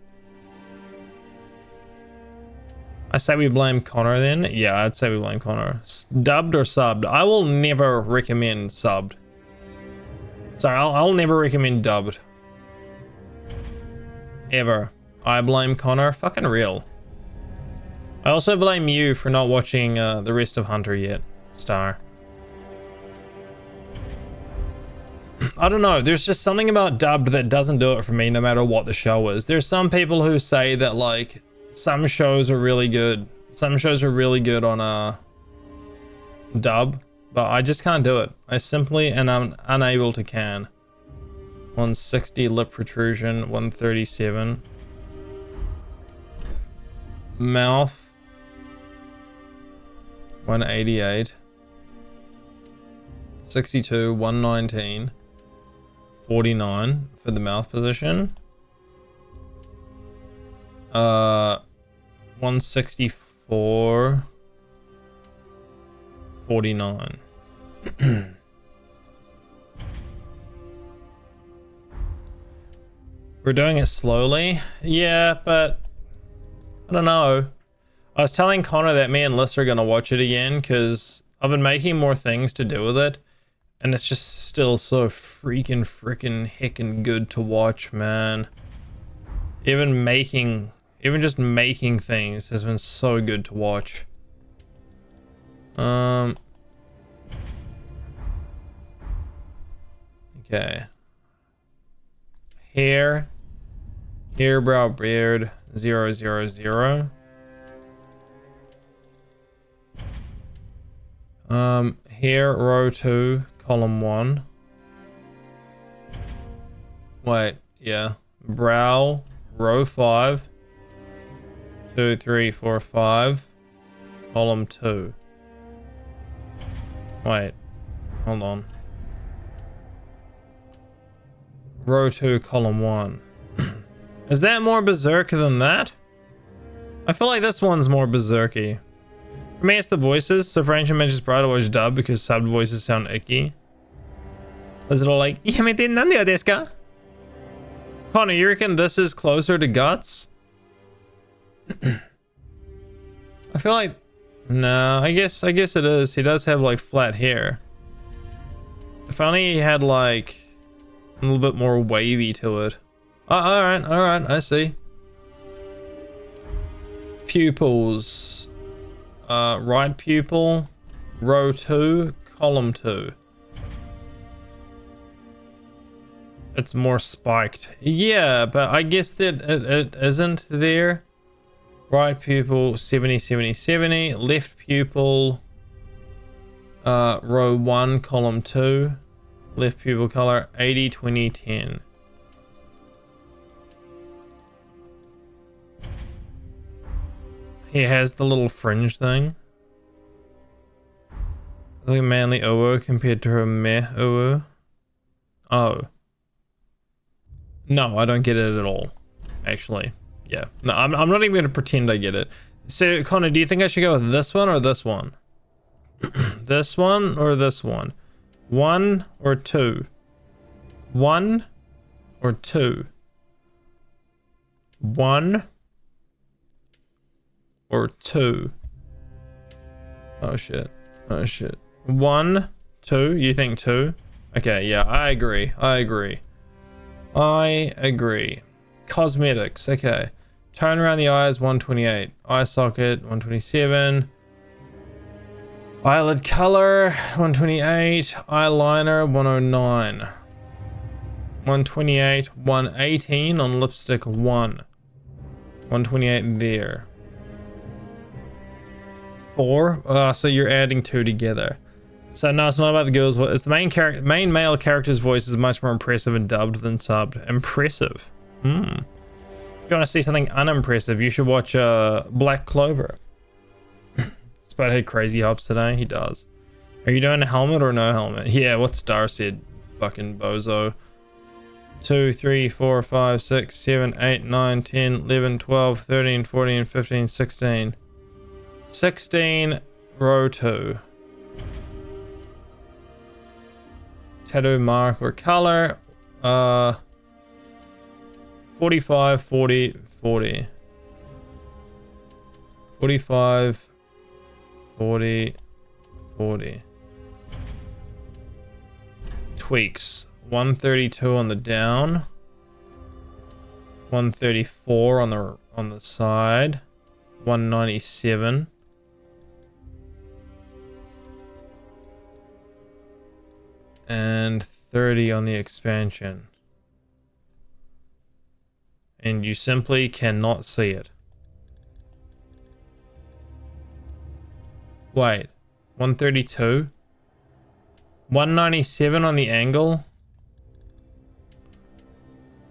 I say we blame Connor then. Yeah, I'd say we blame Connor. Dubbed or subbed? I will never recommend subbed. Sorry, I'll never recommend dubbed. Ever. I blame Connor. Fucking real. I also blame you for not watching the rest of Hunter yet, Star. I don't know. There's just something about dubbed that doesn't do it for me no matter what the show is. There's some people who say that like some shows are really good. Some shows are really good on dub, but I just can't do it. I simply and I'm unable to can. 160 lip protrusion, 137. Mouth 188. 62, 119. 49 for the mouth position. 164. 49. We're doing it slowly. Yeah, but I don't know. I was telling Connor that me and Liz are gonna watch it again because I've been making more things to do with it, and it's just still so freaking heckin' good to watch, man. Even just making things has been so good to watch. Okay. Hair, brow, beard, 0, 0, 0. Hair, row 2, column 1. Wait, yeah. Brow, row 5. 2, 3, 4, 5. Column 2. Wait, hold on. Row 2, column 1. Is that more berserker than that? I feel like this one's more berserky. For me, it's the voices. So for Ancient Mage's Bride, I watch dub because subbed voices sound icky. Is it all like, Yamete nandeyo desu ka? Connor, you reckon this is closer to Guts? I feel like, no, I guess it is. He does have like flat hair. If only he had like a little bit more wavy to it. Oh, all right, I see. Pupils. Right pupil, row 2, column 2. It's more spiked. Yeah, but I guess that it isn't there. Right pupil, 70, 70, 70. Left pupil, row 1, column 2. Left pupil color, 80, 20, 10. He has the little fringe thing. Like a manly Uwu compared to her meh Uwu. Oh. No, I don't get it at all. Actually. Yeah. No, I'm not even going to pretend I get it. So, Connor, do you think I should go with this one or this one? This one or this one? 1 or 2? 1 or 2? 1 or 2? Oh shit. 1, 2, you think 2? Okay, yeah, I agree. Cosmetics, okay. Tone around the eyes, 128. Eye socket, 127. Eyelid color, 128. Eyeliner, 109. 128, 118 on lipstick 1. 128 there. 4. So you're adding 2 together. So no, it's not about the girl's voice. It's the main male character's voice is much more impressive and dubbed than subbed. Impressive. If you want to see something unimpressive, you should watch Black Clover. Spudhead crazy hops today. He does. Are you doing a helmet or no helmet? Yeah, what Star said. Fucking bozo. 2, 3, 4, 5, 6, 7, 8, 9, 10, 11, 12, 13, 14, 15, 16. 16, row 2. Tattoo mark or color. 45, 40, 40. 45, 40, 40. Tweaks. 132 on the down. 134 on the side. 197. And 30 on the expansion. And you simply cannot see it. Wait, 132? 197 on the angle?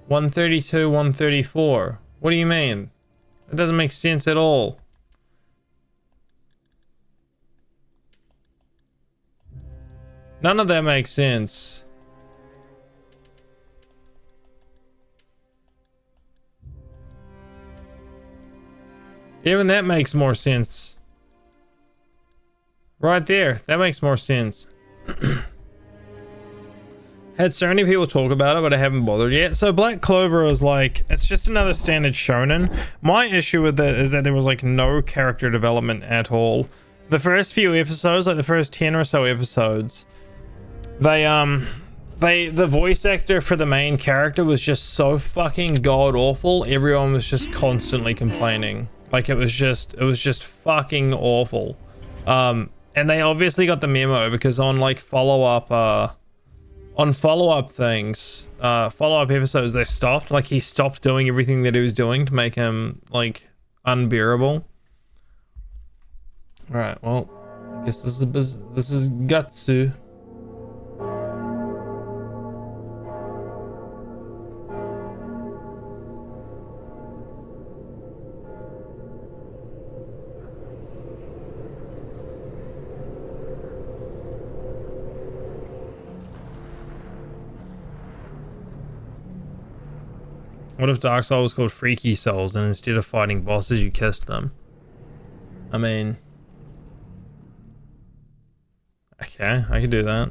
132, 134. What do you mean? That doesn't make sense at all. None of that makes sense. Even that makes more sense. Right there, that makes more sense. Had so many people talk about it, but I haven't bothered yet. So Black Clover is like, it's just another standard shonen. My issue with it is that there was like no character development at all. The first few episodes, like the first 10 or so episodes, the voice actor for the main character was just so fucking god awful. Everyone was just constantly complaining. Like it was just fucking awful. And they obviously got the memo because on like follow-up things, follow-up episodes, they stopped. Like he stopped doing everything that he was doing to make him like unbearable. All right, well, I guess this is Gatsu. What if Dark Souls was called Freaky Souls and instead of fighting bosses you kissed them? I mean, okay, I could do that.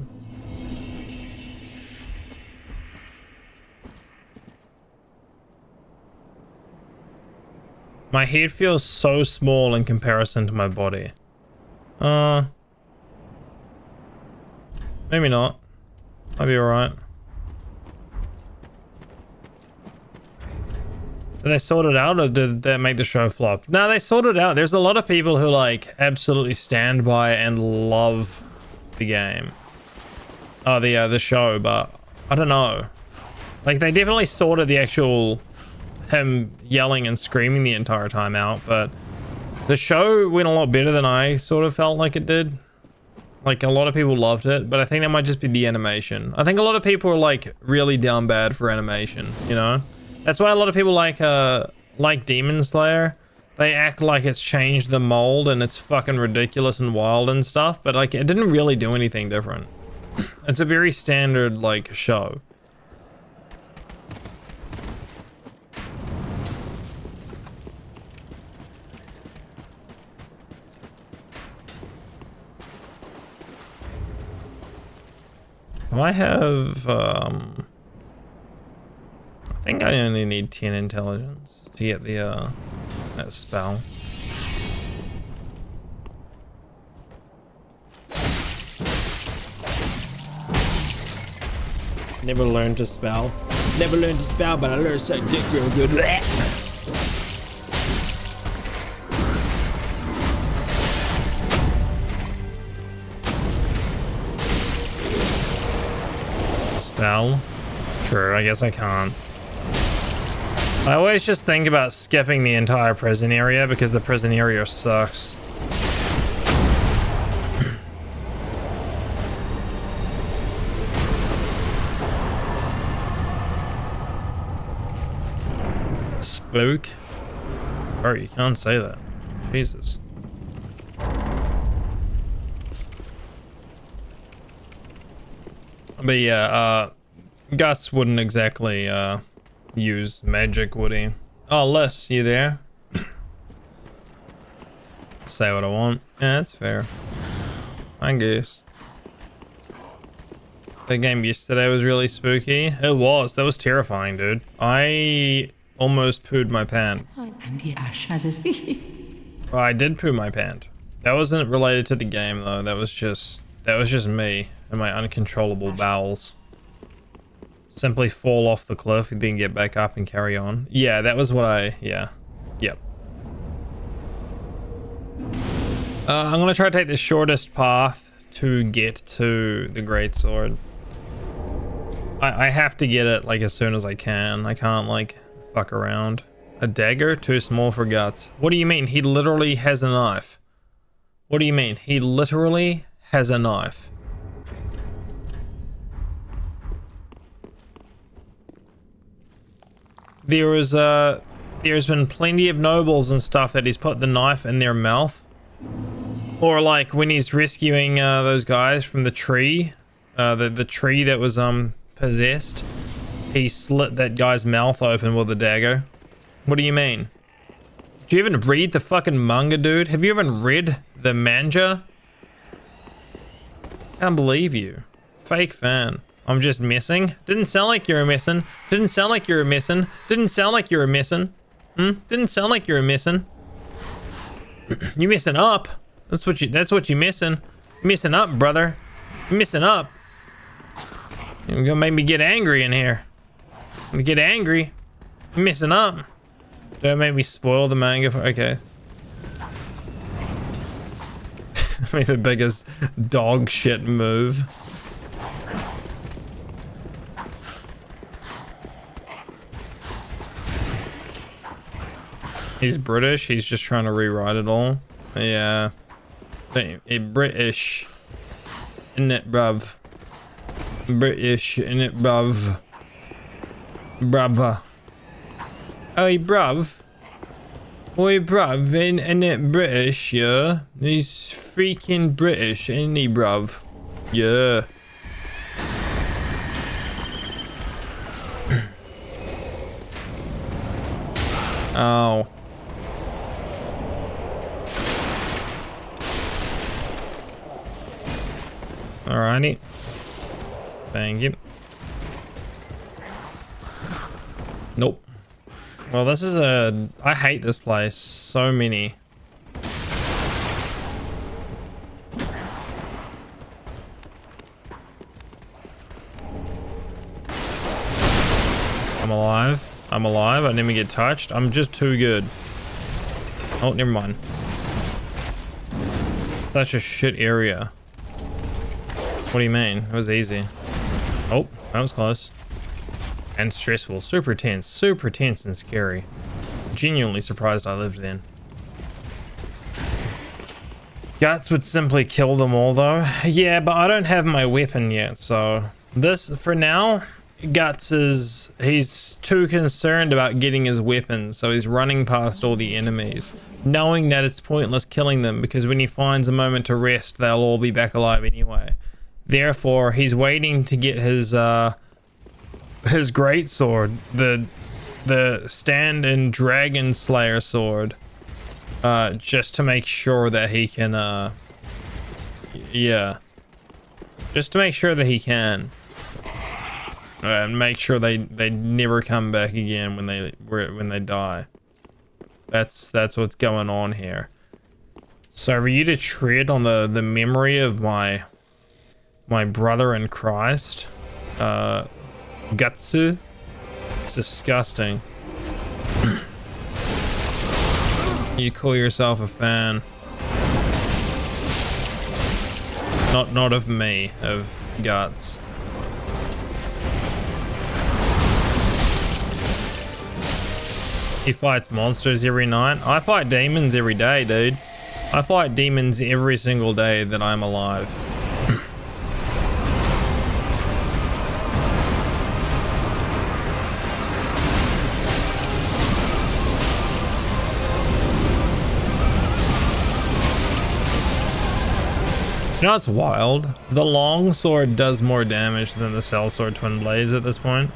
My head feels so small in comparison to my body. Maybe not. I'll be alright. Did they sort it out or did that make the show flop? No, they sorted it out. There's a lot of people who like absolutely stand by and love the game. Oh, the show, but I don't know. Like they definitely sorted the actual him yelling and screaming the entire time out, but the show went a lot better than I sort of felt like it did. Like a lot of people loved it, but I think that might just be the animation. I think a lot of people are like really down bad for animation, you know? That's why a lot of people like Demon Slayer. They act like it's changed the mold and it's fucking ridiculous and wild and stuff, but like it didn't really do anything different. It's a very standard like show. Do I have I think I only need 10 intelligence to get the that spell. Never learned to spell. Never learned to spell, but I learned to suck dick real good. Spell? Sure, I guess I can't. I always just think about skipping the entire prison area because the prison area sucks. Spook? Bro, you can't say that. Jesus. But yeah, Guts wouldn't exactly use magic, would he? Oh, Les, you there? Say what I want. Yeah, that's fair. I guess. The game yesterday was really spooky. It was. That was terrifying, dude. I almost pooed my pant. I did poo my pant. That wasn't related to the game though. That was just me and my uncontrollable bowels. Simply fall off the cliff and then get back up and carry on. Yeah, that was what yeah. Yep. I'm gonna try to take the shortest path to get to the greatsword. I have to get it like as soon as I can. I can't like fuck around. A dagger? Too small for Guts. What do you mean? He literally has a knife. What do you mean? He literally has a knife. There's been plenty of nobles and stuff that he's put the knife in their mouth. Or like when he's rescuing those guys from the tree, the tree that was possessed, he slit that guy's mouth open with a dagger. What do you mean? Do you even read the fucking manga, dude? Have you even read the manga? Can't believe you. Fake fan. I'm just missing. Didn't sound like you were missing. Didn't sound like you were missing. Didn't sound like you were missing. Didn't sound like you were missing. You missing up. That's what you missing. You missing up, brother. You missing up. You're gonna make me get angry in here. I'm gonna get angry. You missing up. Don't make me spoil the manga for okay. Made the biggest dog shit move. He's British, he's just trying to rewrite it all. Yeah. British. Innit, bruv. British, innit, bruv. Brava. Oi, bruv. Oi, bruv, innit British, yeah? He's freaking British, ain't he, bruv? Yeah. Oh. Alrighty. Thank you. Nope. Well, this is I hate this place. So many. I'm alive. I'm alive. I didn't even get touched. I'm just too good. Oh, never mind. Such a shit area. What do you mean? It was easy. Oh, that was close. And stressful. Super tense and scary. Genuinely surprised I lived then. Guts would simply kill them all though. Yeah, but I don't have my weapon yet, so this for now, Guts he's too concerned about getting his weapon, so he's running past all the enemies, knowing that it's pointless killing them because when he finds a moment to rest, they'll all be back alive anyway. Therefore, he's waiting to get his great sword, the stand and dragon slayer sword, just to make sure that he can yeah, just to make sure that he can and make sure they never come back again when they die. That's what's going on here. So for you to tread on the memory of my brother in Christ, Gutsu, it's disgusting. You call yourself a fan? Not of me, of Guts. He fights monsters every night. I fight demons every day, dude. I fight demons every single day that I'm alive. You know what's wild? The long sword does more damage than the sellsword twin blades at this point.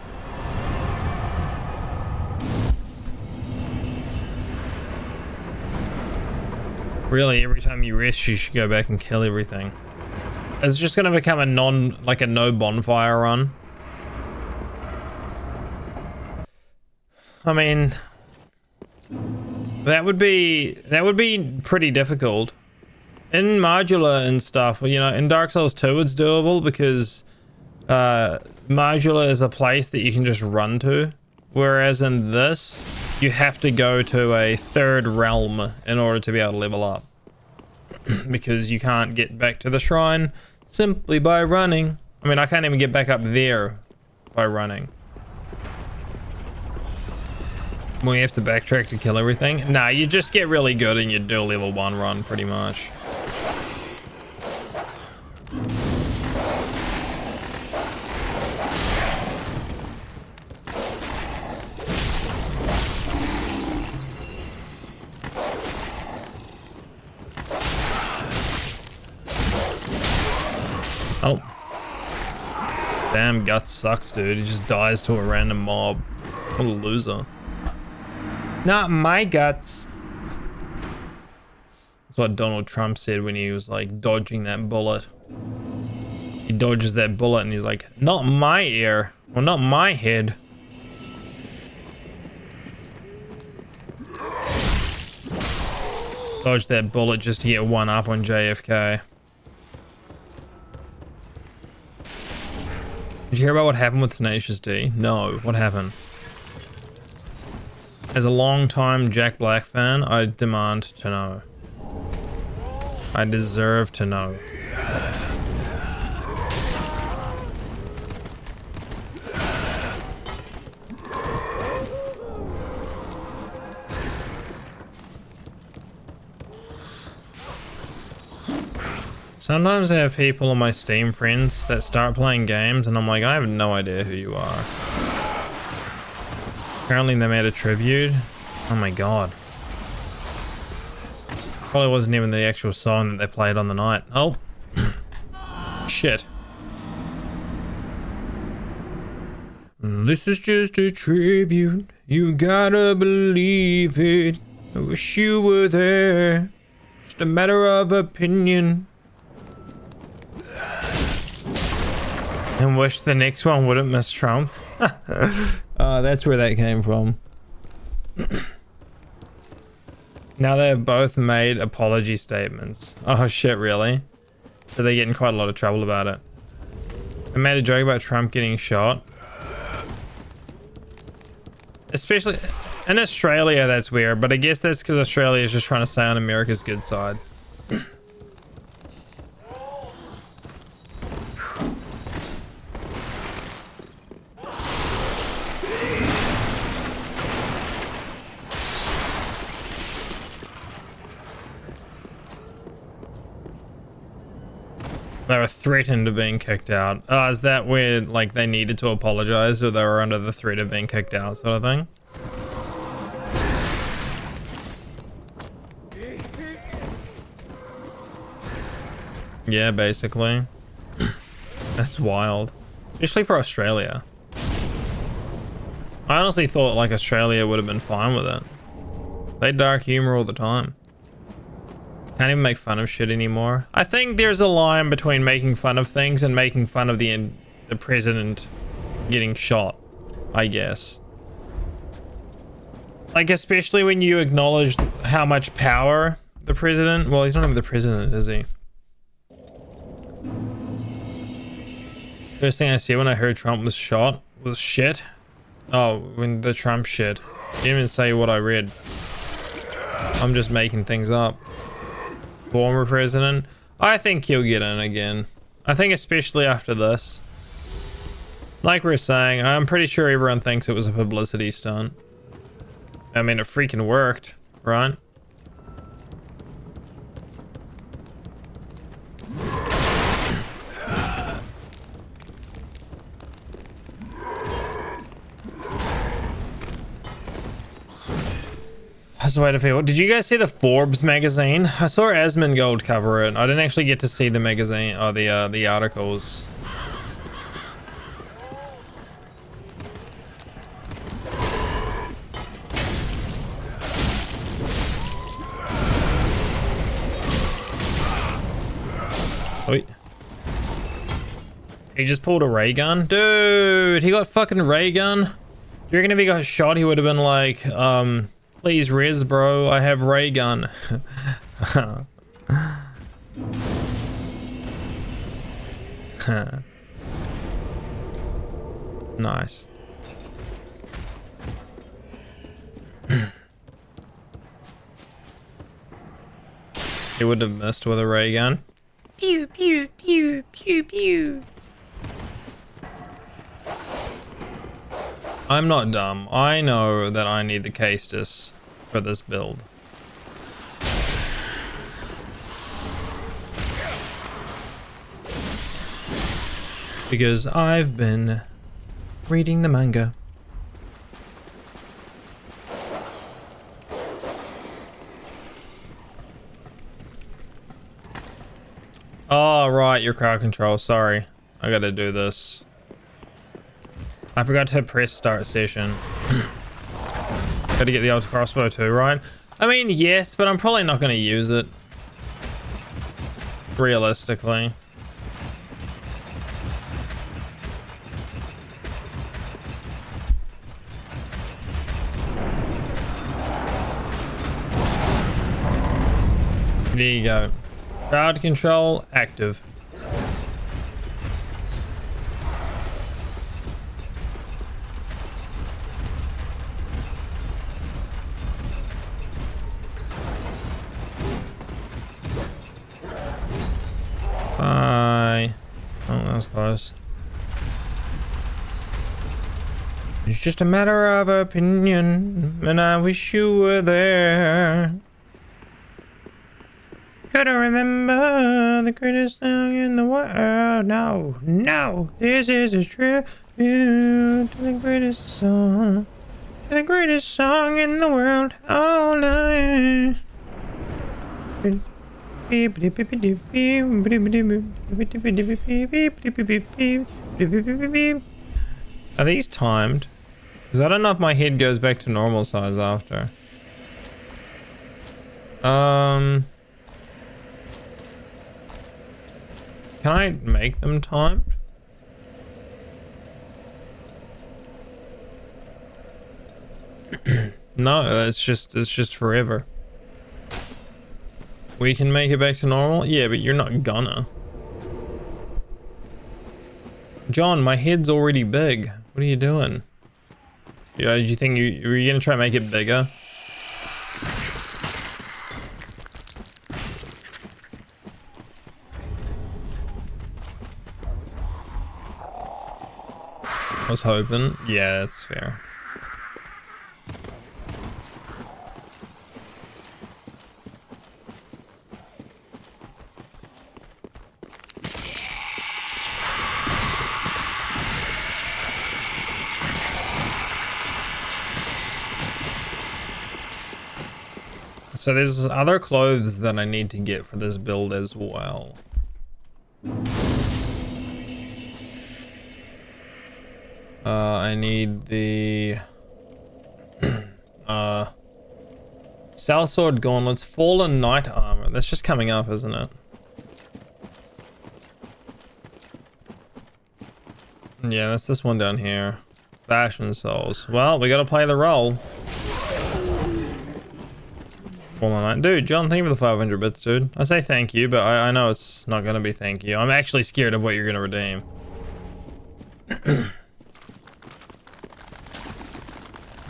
Really, every time you rest, you should go back and kill everything. It's just gonna become a no bonfire run. I mean, that would be pretty difficult. In Majula and stuff, you know, in Dark Souls 2 it's doable because Majula is a place that you can just run to, whereas in this you have to go to a third realm in order to be able to level up because you can't get back to the shrine simply by running. I mean, I can't even get back up there by running. We have to backtrack to kill everything. Nah, you just get really good and you do a level 1 run pretty much. Oh. Damn, Guts sucks, dude. He just dies to a random mob. What a loser. Not my Guts. That's what Donald Trump said when he was like dodging that bullet. He dodges that bullet and he's like, not my ear. Well, not my head. Dodge that bullet just to get one up on JFK. Did you hear about what happened with Tenacious D? No, what happened? As a long-time Jack Black fan, I demand to know. I deserve to know. Sometimes I have people on my Steam friends that start playing games and I'm like, I have no idea who you are. Apparently they made a tribute. Oh my god. Probably wasn't even the actual song that they played on the night. Oh. Shit. This is just a tribute. You gotta believe it. I wish you were there. Just a matter of opinion. And wish the next one wouldn't miss Trump. That's where that came from. Now they've both made apology statements. Oh shit, really? So they get in quite a lot of trouble about it. They made a joke about Trump getting shot. Especially in Australia, that's weird, but I guess that's because Australia is just trying to stay on America's good side. They were threatened of being kicked out. Oh, is that where, like, they needed to apologize or they were under the threat of being kicked out sort of thing? Yeah, basically. That's wild. Especially for Australia. I honestly thought, like, Australia would have been fine with it. They dark humor all the time. Can't even make fun of shit anymore. I think there's a line between making fun of things and making fun of the president getting shot, I guess. Like, especially when you acknowledge how much power the president... Well, he's not even the president, is he? First thing I see when I heard Trump was shot was shit. Oh, when the Trump shit. Didn't even say what I read. I'm just making things up. Former president, I think he'll get in again. I think especially after this. Like we're saying, I'm pretty sure everyone thinks it was a publicity stunt. I mean, it freaking worked, right? That's the way to feel. Did you guys see the Forbes magazine? I saw Asmongold cover it. I didn't actually get to see the magazine or the articles. Wait. He just pulled a ray gun? Dude, he got fucking ray gun? Do you reckon if he got shot, he would have been like, please res, bro, I have ray gun. Nice. He would have missed with a ray gun. Pew, pew, pew, pew, pew. I'm not dumb. I know that I need the Castus for this build. Because I've been reading the manga. Oh, right, your crowd control. Sorry. I gotta do this. I forgot to press start session. Gotta get the ultra crossbow too, right? I mean, yes, but I'm probably not gonna use it. Realistically. There you go. Crowd control active. Bye. Oh, that was close. It's just a matter of opinion, and I wish you were there. Could I remember the greatest song in the world? No, no, this is a tribute to the greatest song. The greatest song in the world. All night. Are these timed? Because I don't know if my head goes back to normal size after. Can I make them timed? No, it's just forever. We can make it back to normal? Yeah, but you're not gonna. John, my head's already big. What are you doing? Yeah, do you think were you gonna try and make it bigger? I was hoping. Yeah, that's fair. So there's other clothes that I need to get for this build as well. I need the Sellsword Gauntlets, Fallen Knight Armor. That's just coming up, isn't it? Yeah, that's this one down here. Fashion Souls. Well, we gotta play the role. Fallen Knight. Dude, John, thank you for the 500 bits, dude. I say thank you, but I know it's not gonna be thank you. I'm actually scared of what you're gonna redeem.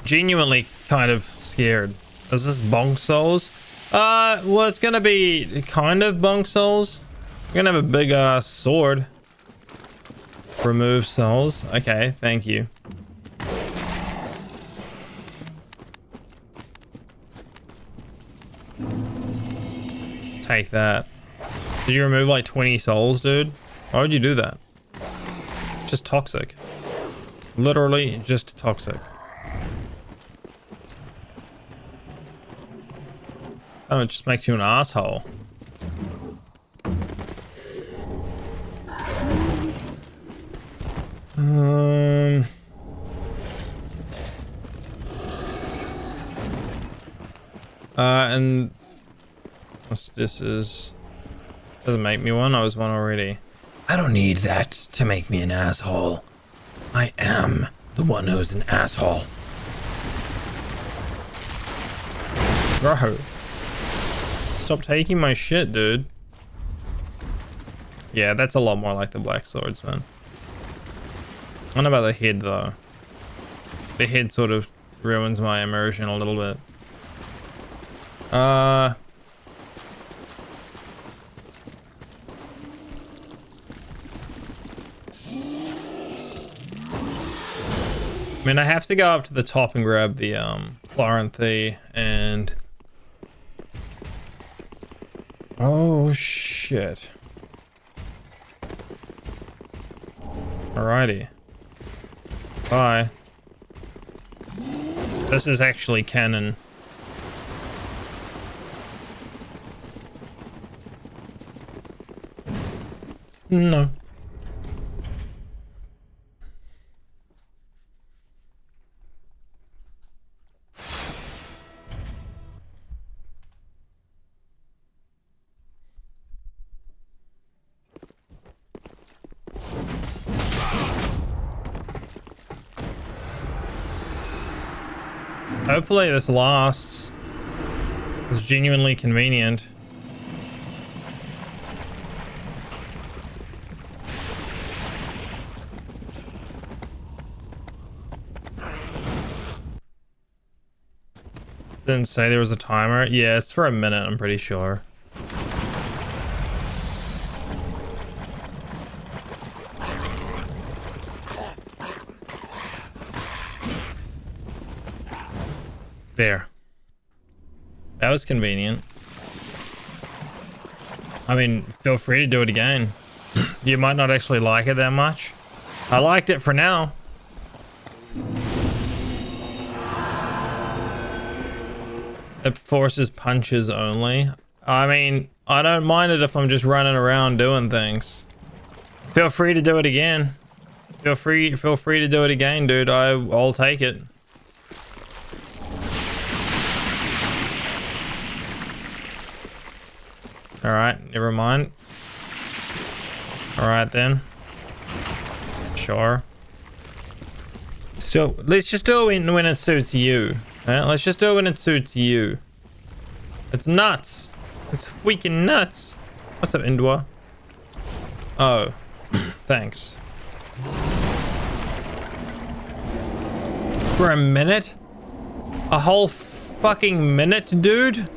Genuinely kind of scared. Is this Bonk Souls? Well, it's gonna be kind of Bonk Souls. We're gonna have a big sword. Remove souls. Okay, thank you. Take that. Did you remove like 20 souls, dude? Why would you do that? Just toxic. Literally just toxic. Oh, it just makes you an asshole. And what's this is? Doesn't make me one. I was one already. I don't need that to make me an asshole. I am the one who's an asshole. Bro. Stop taking my shit, dude. Yeah, that's a lot more like the Black Swordsman. I don't know about the head, though. The head sort of ruins my immersion a little bit. I mean, I have to go up to the top and grab the Chloranthy and... Oh shit. Alrighty. Bye. This is actually canon. No. Hopefully this lasts. It's genuinely convenient. Didn't say there was a timer. Yeah, it's for a minute, I'm pretty sure. There. That was convenient. I mean, feel free to do it again. You might not actually like it that much. I liked it for now. It forces punches only. I mean, I don't mind it if I'm just running around doing things. Feel free to do it again. Feel free to do it again, dude. I'll take it. All right, never mind. All right then. Sure. So let's just do it when it suits you. Let's just do it when it suits you. It's nuts. It's freaking nuts. What's up, Indwa? Oh, thanks. For a minute? A whole fucking minute, dude?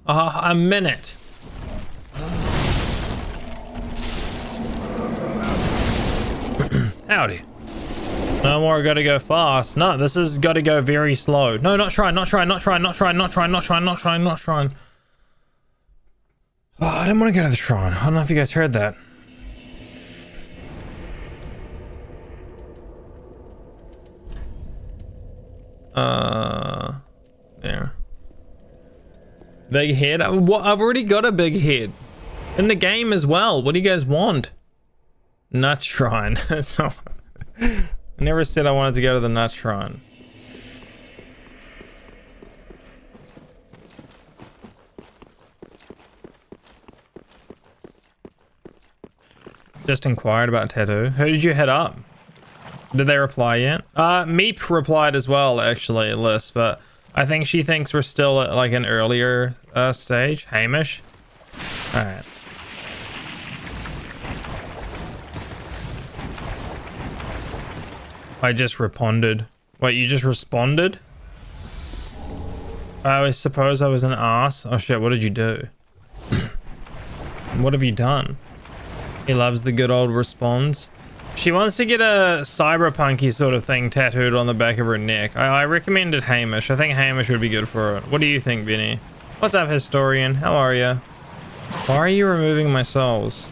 A minute. Howdy. No more gotta go fast. No, this has gotta go very slow. No, not shrine, not shrine, not shrine, not shrine, not shrine, not shrine, not shrine, not shrine. Oh, I didn't want to go to the shrine. I don't know if you guys heard that. There. Big head? I've already got a big head. In the game as well. What do you guys want? Nut shrine. So, I never said I wanted to go to the nut shrine. Just inquired about tattoo. Who did you hit up? Did they reply yet? Meep replied as well, actually, Liz, but I think she thinks we're still at like an earlier stage. Hamish. All right. I just responded. Wait, you just responded? I suppose I was an ass. Oh shit, what did you do? What have you done? He loves the good old responds. She wants to get a cyberpunky sort of thing tattooed on the back of her neck. I recommended Hamish. I think Hamish would be good for it. What do you think, Vinny? What's up, historian? How are you? Why are you removing my souls?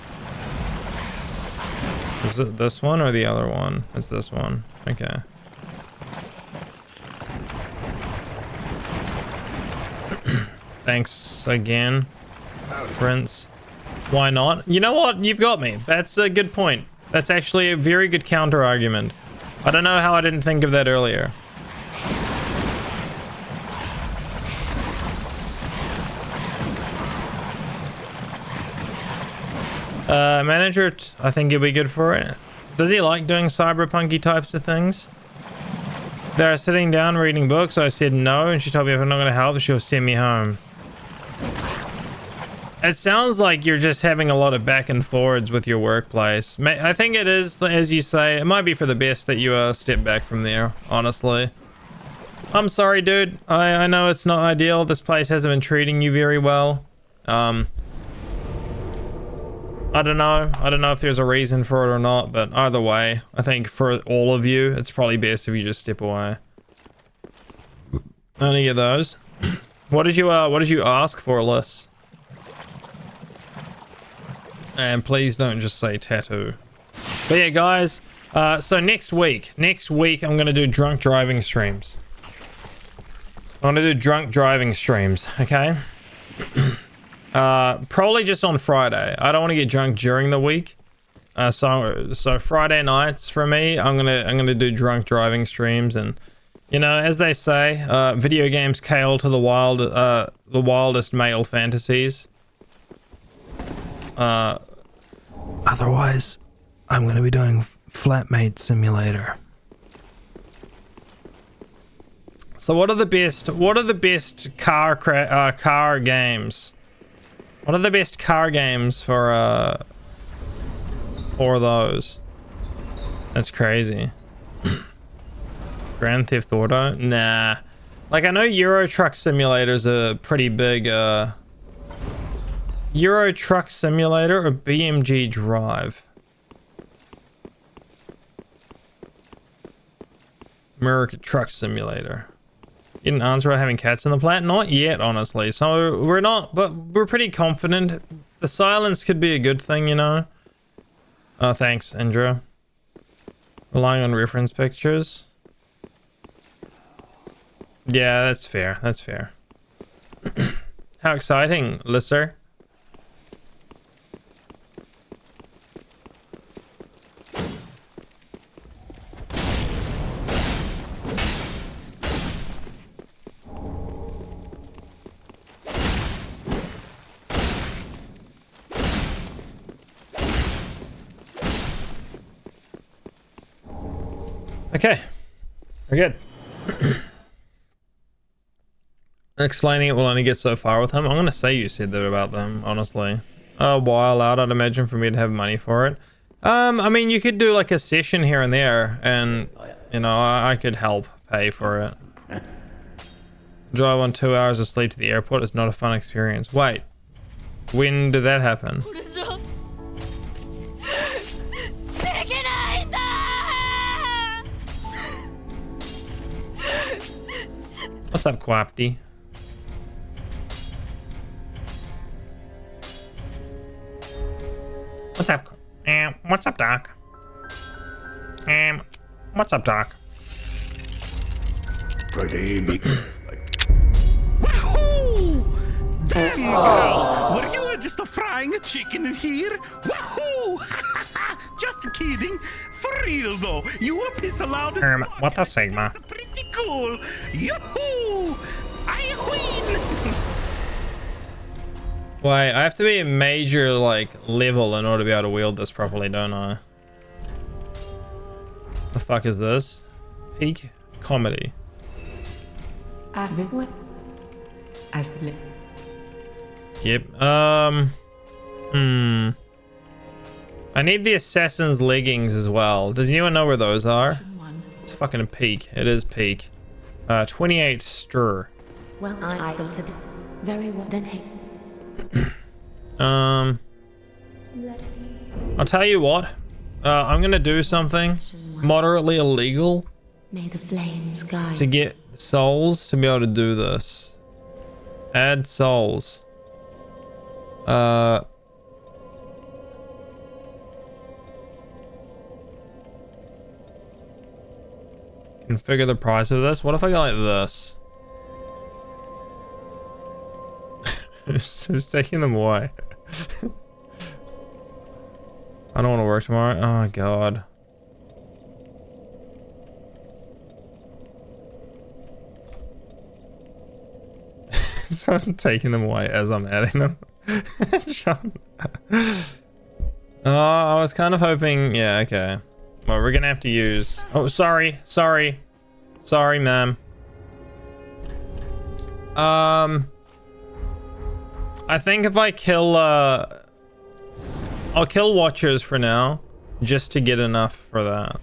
Is it this one or the other one? It's this one. Okay. Thanks again, Prince. Why not? You know what? You've got me. That's a good point. That's actually a very good counter argument. I don't know how I didn't think of that earlier. Manager, I think he'll be good for it. Does he like doing cyberpunky types of things? They're sitting down reading books. I said no, and she told me if I'm not going to help, she'll send me home. It sounds like you're just having a lot of back and forwards with your workplace. I think it is, as you say, it might be for the best that you step back from there, honestly. I'm sorry, dude. I know it's not ideal. This place hasn't been treating you very well. I don't know. I don't know if there's a reason for it or not, but either way, I think for all of you, it's probably best if you just step away. Any of those. What did you ask for, Liz? And please don't just say tattoo. But yeah, guys, so next week I'm gonna do drunk driving streams. I'm gonna do drunk driving streams, okay? Probably just on Friday. I don't want to get drunk during the week. So Friday nights for me, I'm gonna do drunk driving streams, and you know, as they say, video games cater to the wildest male fantasies. Otherwise, I'm going to be doing Flatmate Simulator. So what are the best car games? What are the best car games for those? That's crazy. Grand Theft Auto? Nah. Like, I know Euro Truck Simulator's a pretty big Euro Truck Simulator or BMG Drive. American Truck Simulator. Didn't answer about having cats in the flat? Not yet, honestly. So we're not, but we're pretty confident. The silence could be a good thing, you know? Oh, thanks, Andrew. Relying on reference pictures. Yeah, that's fair. That's fair. How exciting, Lisser. Okay, we're good. Explaining it will only get so far with him. I'm gonna say you said that about them, honestly. A while out, I'd imagine, for me to have money for it. I mean, you could do like a session here and there, and you know, I could help pay for it. Drive on 2 hours of sleep to the airport is not a fun experience. Wait, when did that happen? What's up, Quapty? What's up? What's up, Doc? What's up, Doc? Pretty big. Wahoo! Damn, girl! Were you just frying a chicken in here? Wahoo! Just kidding. For real though, you a piece of loud as what a Sigma. Pretty cool. Yoo-hoo! I win! Wait, I have to be a major, like, level in order to be able to wield this properly, don't I? The fuck is this? Peak comedy. Yep. I need the assassin's leggings as well. Does anyone know where those are? It's fucking a peak. It is peak. 28 stir. Well, I go to the very well then. Hey. I'll tell you what. I'm gonna do something moderately illegal. May the flames guide. To get souls to be able to do this. Add souls. Configure the price of this. What if I go like this? Who's taking them away? I don't want to work tomorrow. Oh god. So I'm taking them away as I'm adding them. Sean. Oh, I was kind of hoping. Yeah, okay. Well, we're gonna have to use. Oh, sorry, ma'am. I think if I kill, I'll kill Watchers for now, just to get enough for that.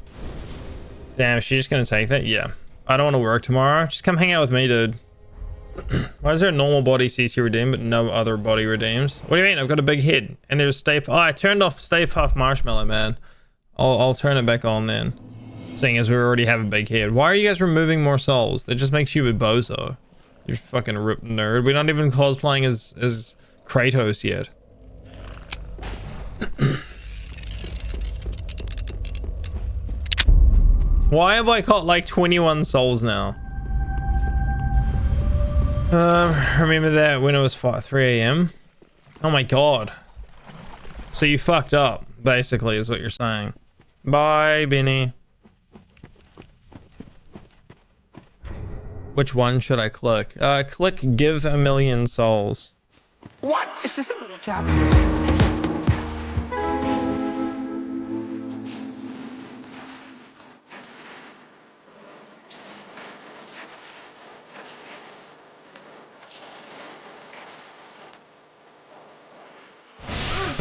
Damn, is she just gonna take that? Yeah. I don't want to work tomorrow. Just come hang out with me, dude. Why is there a normal body CC redeem but no other body redeems? What do you mean? I've got a big head and there's Stay Puft. Oh, I turned off Stay Puft Marshmallow, man. I'll turn it back on then. Seeing as we already have a big head. Why are you guys removing more souls? That just makes you a bozo. You're fucking ripped nerd. We're not even cosplaying as Kratos yet. Why have I got like 21 souls now? Remember that when it was 3 a.m.? Oh my god. So you fucked up, basically, is what you're saying. Bye, Benny. Which one should I click? Click give 1,000,000 souls. What? Is this a little chapter?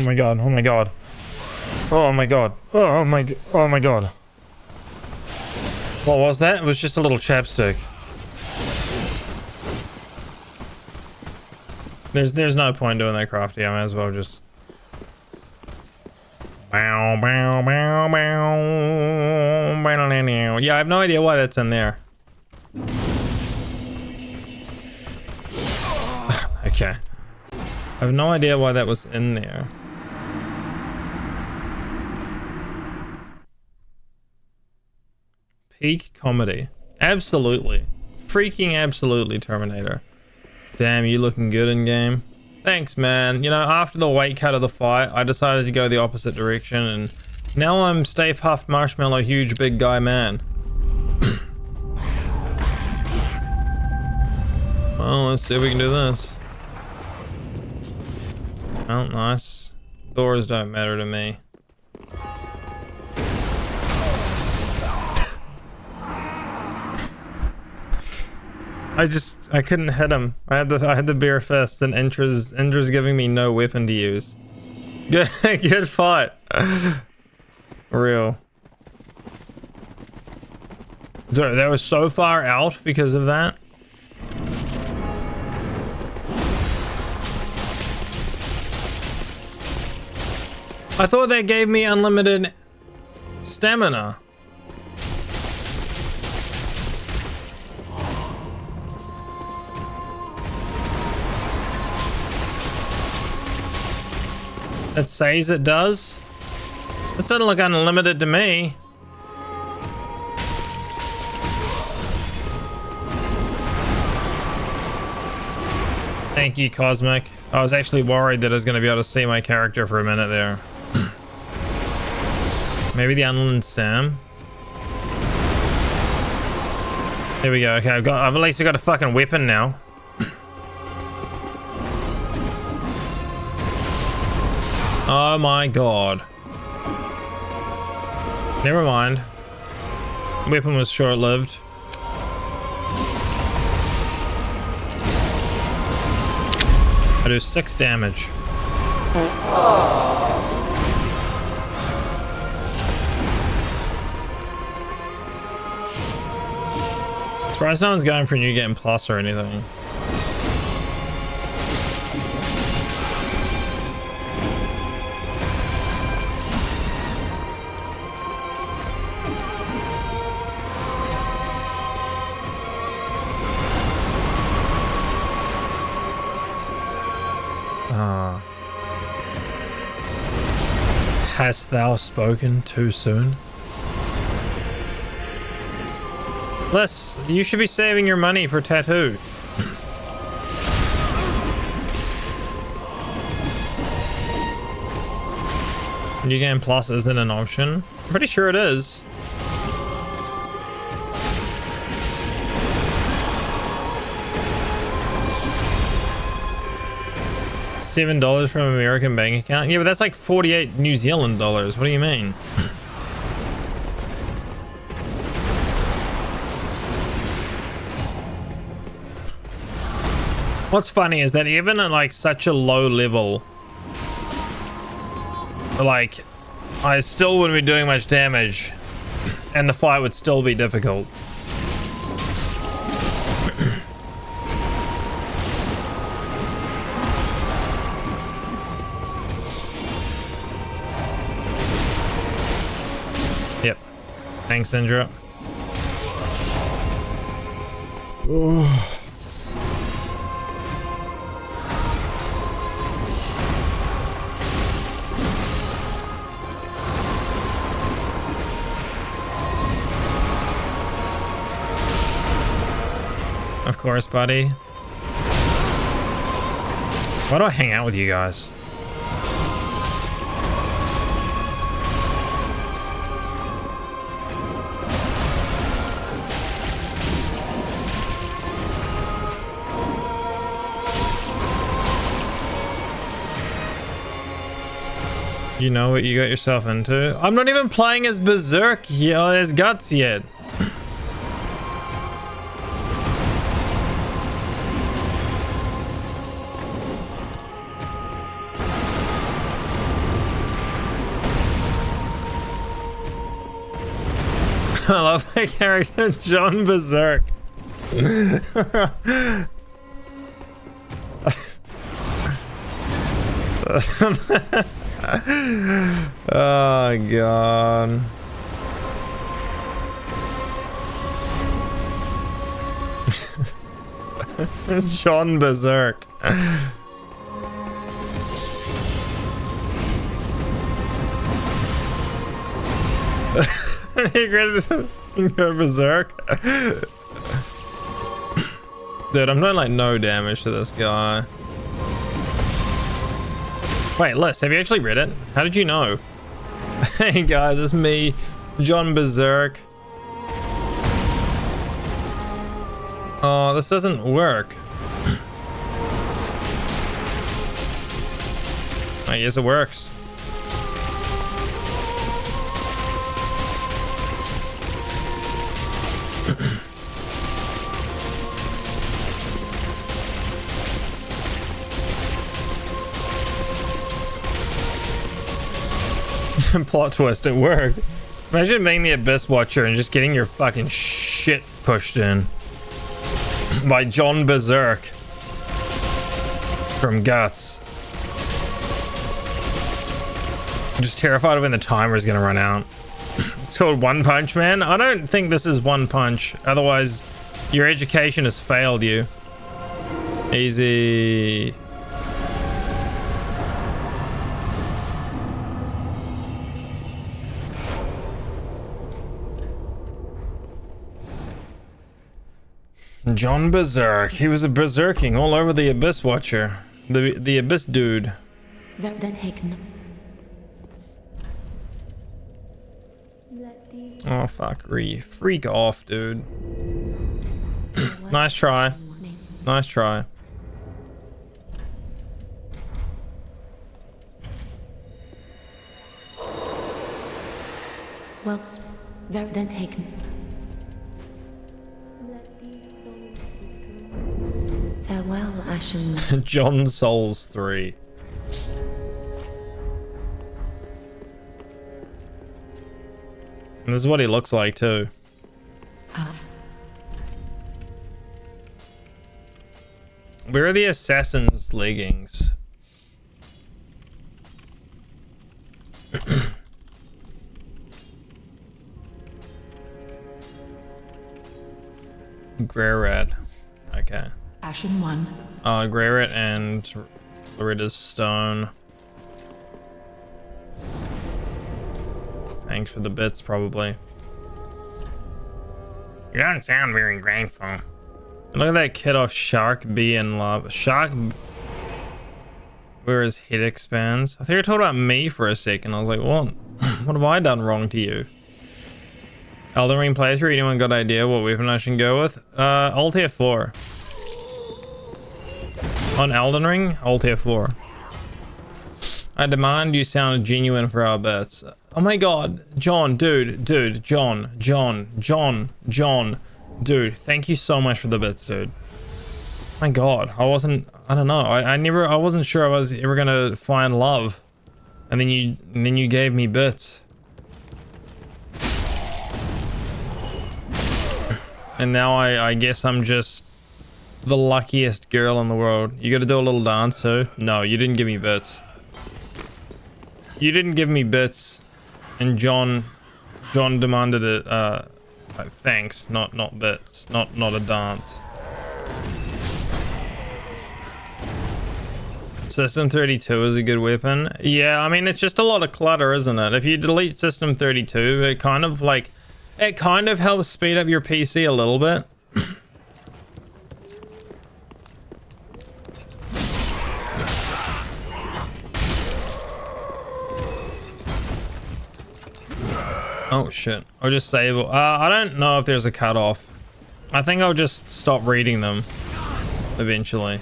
Oh my god, oh my god. Oh my god. Oh my god. What was that? It was just a little chapstick. There's no point doing that crafty. I might as well just bow bow bow bow. Yeah, I have no idea why that's in there. Okay. I have no idea why that was in there. Peak comedy. Absolutely. Freaking absolutely, Terminator. Damn, you looking good in game. Thanks, man. You know, after the weight cut of the fight, I decided to go the opposite direction, and now I'm Stay Puft Marshmallow huge big guy man. Well, let's see if we can do this. Oh, nice. Doors don't matter to me. I couldn't hit him. I had the bare fist, and Indra's giving me no weapon to use. Good fight. Real. Sorry, that was so far out because of that. I thought that gave me unlimited stamina. It says it does. This doesn't look unlimited to me. Thank you, Cosmic. I was actually worried that I was going to be able to see my character for a minute there. Maybe the Unland Sam. There we go. Okay, I've at least got a fucking weapon now. Oh my god. Never mind. Weapon was short-lived. I do 6 damage. Surprised no one's going for New Game Plus or anything. Hast thou spoken too soon? Les, you should be saving your money for tattoo. New Game Plus isn't an option. I'm pretty sure it is. $7 from American bank account. Yeah, but that's like 48 New Zealand dollars. What do you mean? What's funny is that even at like such a low level, like I still wouldn't be doing much damage and the fight would still be difficult. Yep. Thanks, Indra. Of course, buddy. Why do I hang out with you guys? You know what you got yourself into? I'm not even playing as Berserk as Guts yet. I love that character, John Berserk. Oh god. John Berserk. He created go berserk. Dude, I'm doing like no damage to this guy. Wait, Liz, have you actually read it? How did you know? Hey guys, it's me, John Berserk. Oh, this doesn't work. I guess it works. Plot twist, it worked. Imagine being the Abyss Watcher and just getting your fucking shit pushed in by John Berserk from Guts. I'm just terrified of when the timer is gonna run out. It's called One Punch Man. I don't think this is One Punch. Otherwise, your education has failed you. Easy. John Berserk. He was a berserking all over the Abyss Watcher. The Abyss dude. Then Haken. Oh fuck, freak off, dude. Nice try. Nice try. Well, then Haken. Farewell, Ashen. John Souls 3. And this is what he looks like too. Where are the assassin's leggings? Greyrat. Okay. Ashen 1. Greyrat and Loretta's Stone. Thanks for the bits, probably. You don't sound very grateful. Look at that kid off Shark B in Love. Shark B, where his head expands. I think you're talking about me for a second. I was like, what? What have I done wrong to you? Elden Ring playthrough. Anyone got an idea what weapon I should go with? Altair 4. On Elden Ring, Altair 4. I demand you sound genuine for our bits. Oh my god, John, dude, John, dude, thank you so much for the bits, dude. My god, I don't know, I wasn't sure I was ever gonna find love, and then you gave me bits, and now I guess I'm just the luckiest girl in the world. You gotta do a little dance too. No, you didn't give me bits. You didn't give me bits, and John demanded it. Thanks, not bits, not a dance. System 32 is a good weapon. Yeah, I mean it's just a lot of clutter, isn't it? If you delete System 32, it kind of helps speed up your PC a little bit. Oh shit, I'll just save. I don't know if there's a cutoff. I think I'll just stop reading them eventually.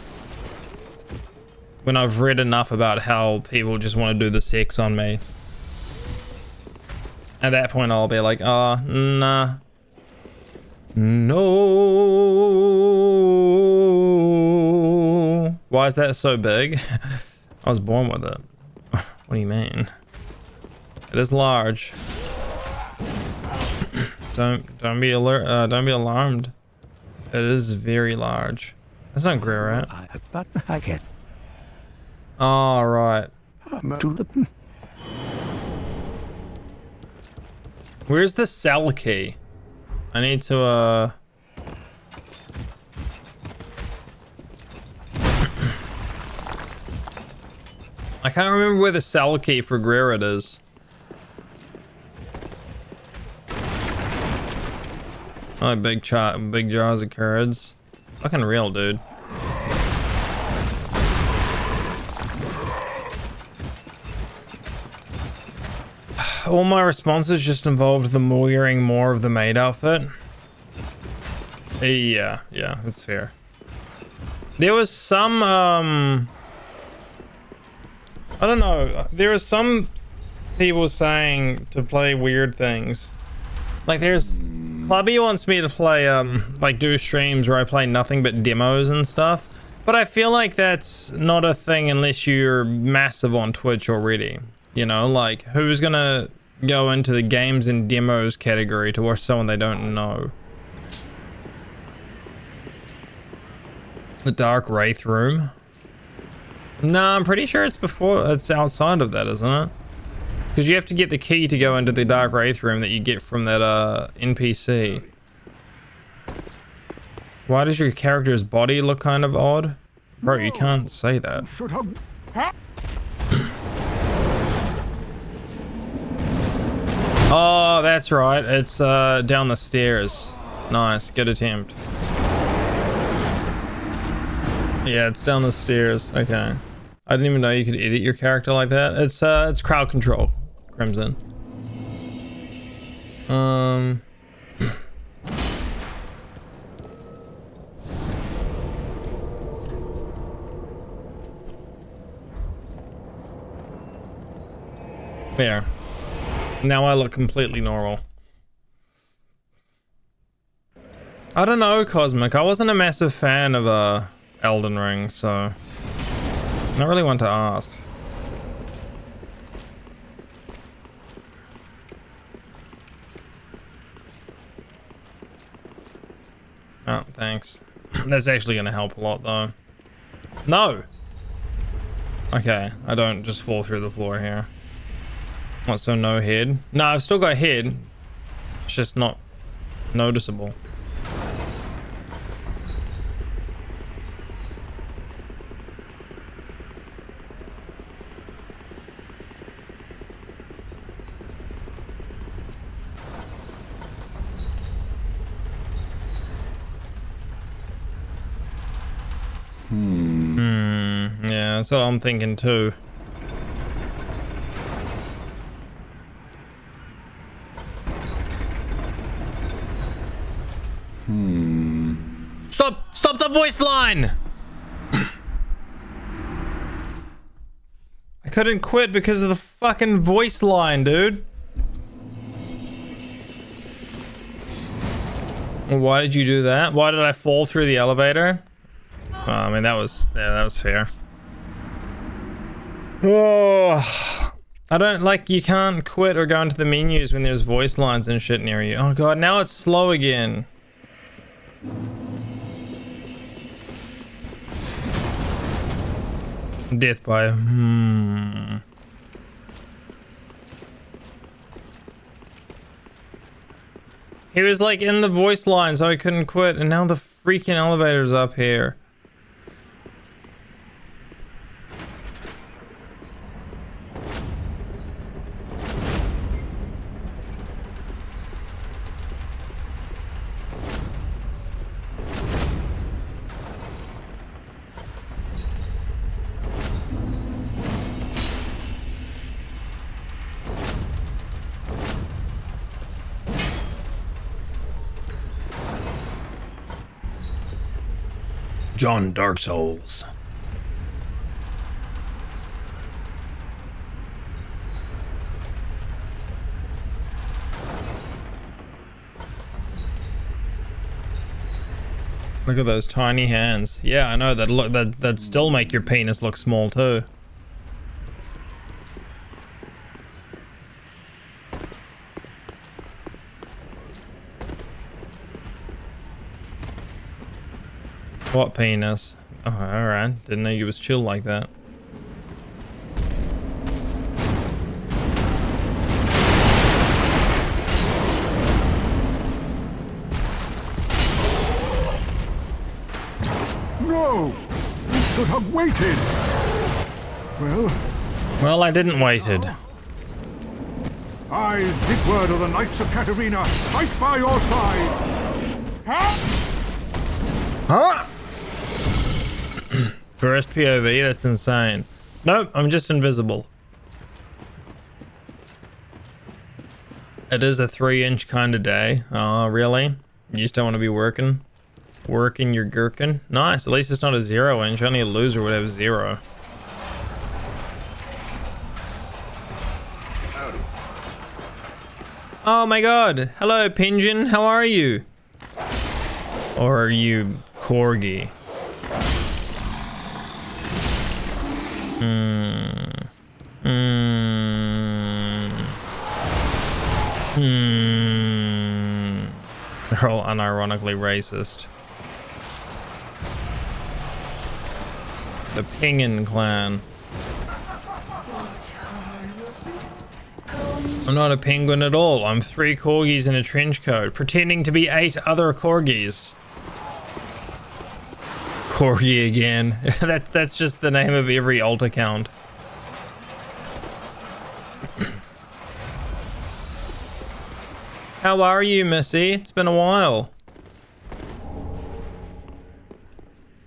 When I've read enough about how people just want to do the sex on me. At that point I'll be like, nah. No. Why is that so big? I was born with it. What do you mean? It is large. Don't be alert. Don't be alarmed. It is very large. That's not Greer, right? But I get All right. to the Where's the cell key? I need to I can't remember where the cell key for Greer is. Oh, big jars of curds. Fucking real, dude. All my responses just involved them wearing more of the maid outfit. Yeah, that's fair. There was some, I don't know. There are some people saying to play weird things. Like there's, Clubby wants me to play, like do streams where I play nothing but demos and stuff. But I feel like that's not a thing unless you're massive on Twitch already. You know, like who's gonna go into the games and demos category to watch someone they don't know? The Dark Wraith room? Nah, I'm pretty sure it's outside of that, isn't it? Because you have to get the key to go into the Dark Wraith room that you get from that NPC. Why does your character's body look kind of odd? Bro, you can't say that. Oh, that's right. It's down the stairs. Nice, good attempt. Yeah, it's down the stairs. Okay. I didn't even know you could edit your character like that. It's crowd control, Crimson. There. Now I look completely normal. I don't know, Cosmic. I wasn't a massive fan of Elden Ring, so I really want to ask. Oh, thanks. That's actually gonna help a lot though. No! Okay, I don't just fall through the floor here. What, so no head? No, I've still got head. It's just not noticeable. Yeah, that's what I'm thinking too. Stop the voice line! I couldn't quit because of the fucking voice line, dude. Why did you do that? Why did I fall through the elevator? I mean, that was fair. Oh, I don't like, you can't quit or go into the menus when there's voice lines and shit near you. Oh god, now it's slow again. Death by He was like in the voice line, so I couldn't quit, and now the freaking elevator's up here. John Dark Souls. Look at those tiny hands. Yeah, I know that. Look, that still make your penis look small too. What penis? Oh, alright. Didn't know you was chill like that. No! You should have waited! Well, I didn't waited. I, Sigurd of the Knights of Katarina, fight by your side! Huh? First POV, that's insane. Nope, I'm just invisible. It is a 3-inch kind of day. Oh, really? You just don't want to be working? Working your gherkin? Nice, at least it's not a 0-inch. Only a loser would have 0. Oh my god. Hello, Pigeon. How are you? Or are you Corgi? They're all unironically racist. The Pingin clan. I'm not a penguin at all. I'm 3 corgis in a trench coat, pretending to be 8 other corgis. Corgi again. That's just the name of every alt account. How are you, Missy? It's been a while.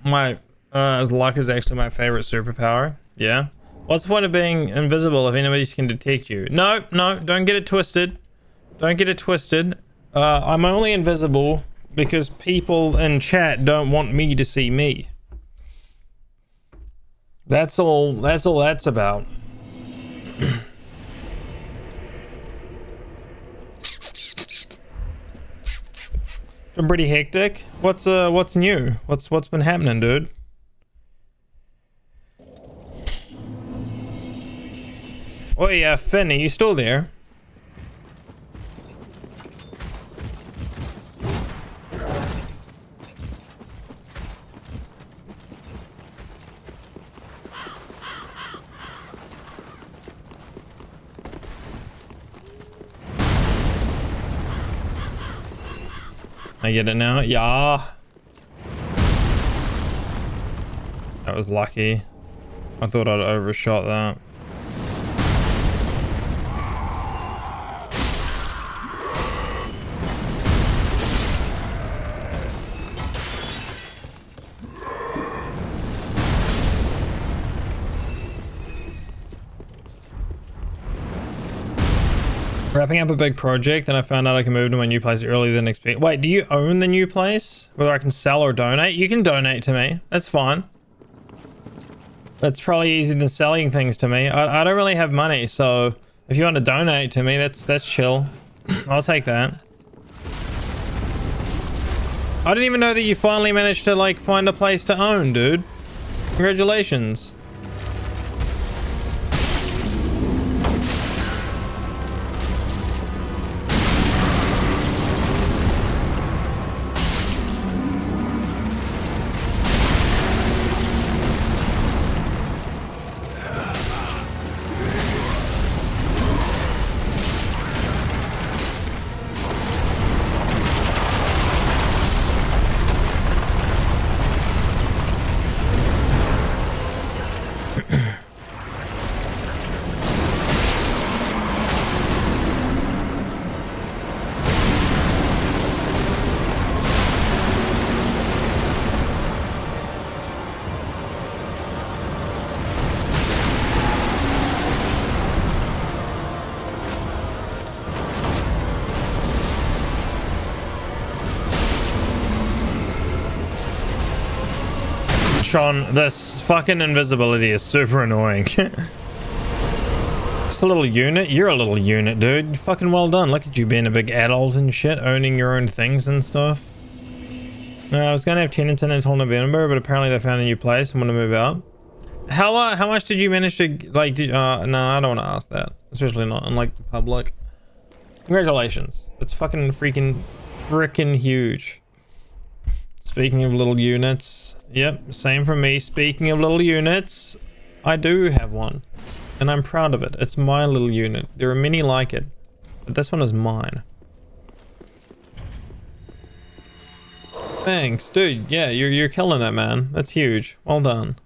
My luck is actually my favorite superpower. Yeah. What's the point of being invisible if anybody can detect you? No, no, don't get it twisted. Don't get it twisted. I'm only invisible because people in chat don't want me to see me. That's all that's about. Been pretty hectic. What's new? What's been happening, dude? Oh yeah, Finn, are you still there? I get it now? Yeah. That was lucky. I thought I'd overshot that. Wrapping up a big project, and I found out I can move to my new place earlier than expected. Wait, do you own the new place? Whether I can sell or donate? You can donate to me. That's fine. That's probably easier than selling things to me. I don't really have money, so if you want to donate to me, that's chill. I'll take that. I didn't even know that you finally managed to like find a place to own, dude. Congratulations. Sean, this fucking invisibility is super annoying. Just a little unit? You're a little unit, dude. Fucking well done. Look at you being a big adult and shit, owning your own things and stuff. I was gonna have tenants in until November, but apparently they found a new place and want to move out. How much did you manage to, like, no, I don't want to ask that. Especially not in, like, the public. Congratulations. That's fucking freaking huge. Speaking of little units, yep, same for me. Speaking of little units, I do have one, and I'm proud of it. It's my little unit. There are many like it, but this one is mine. Thanks, dude. Yeah, you're killing it, man. That's huge. Well done.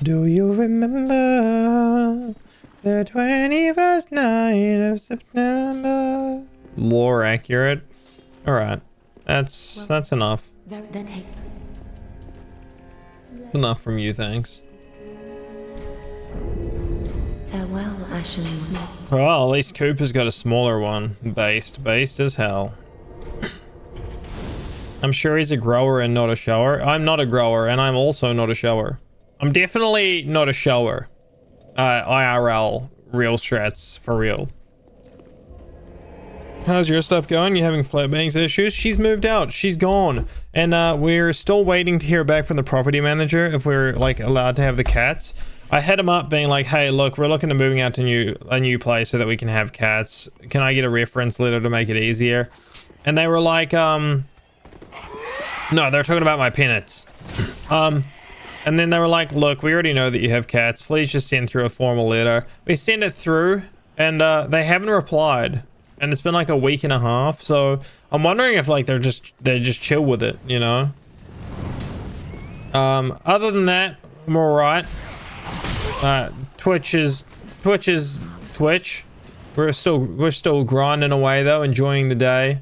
Do you remember the 21st night of September? Lore accurate. All right. That's enough. Then take. It's enough from you, thanks. Farewell, Ashen One. Well, at least Cooper's got a smaller one. Based as hell. I'm sure he's a grower and not a shower. I'm not a grower, and I'm also not a shower. I'm definitely not a shower. IRL, real strats, for real. How's your stuff going? You having flatbangs issues? She's moved out. She's gone. And we're still waiting to hear back from the property manager if we're like allowed to have the cats. I hit him up being like, hey, look, we're looking to moving out to a new place so that we can have cats. Can I get a reference letter to make it easier? And they were like, no, they're talking about my peanuts. And then they were like, look, we already know that you have cats. Please just send through a formal letter. We sent it through and they haven't replied. And it's been like a week and a half, so I'm wondering if like they're just chill with it, you know. Other than that, I'm all right. Twitch is Twitch. We're still grinding away though, enjoying the day,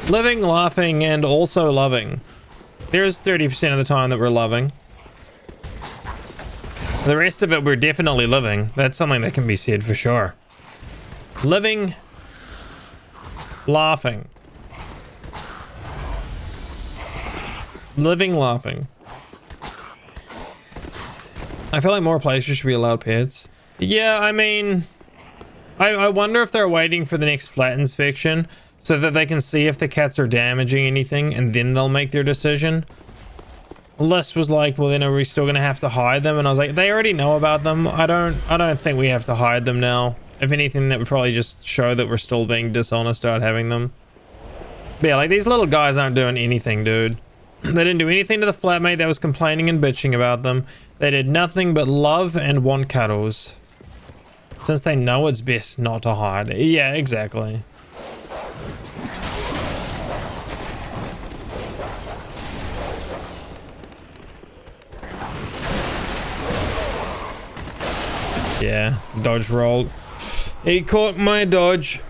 living, laughing, and also loving. There's 30% of the time that we're loving. The rest of it, we're definitely living. That's something that can be said for sure. Living. Laughing. Living, laughing. I feel like more places should be allowed pets. Yeah, I mean, I wonder if they're waiting for the next flat inspection so that they can see if the cats are damaging anything and then they'll make their decision. Les was like, well, then are we still gonna have to hide them? And I was like, they already know about them. I don't think we have to hide them now. If anything, that would probably just show that we're still being dishonest about having them. But yeah, like these little guys aren't doing anything, dude. They didn't do anything to the flatmate that was complaining and bitching about them. They did nothing but love and want cuddles. Since they know it's best not to hide. Yeah, exactly. Yeah, dodge roll. He caught my dodge.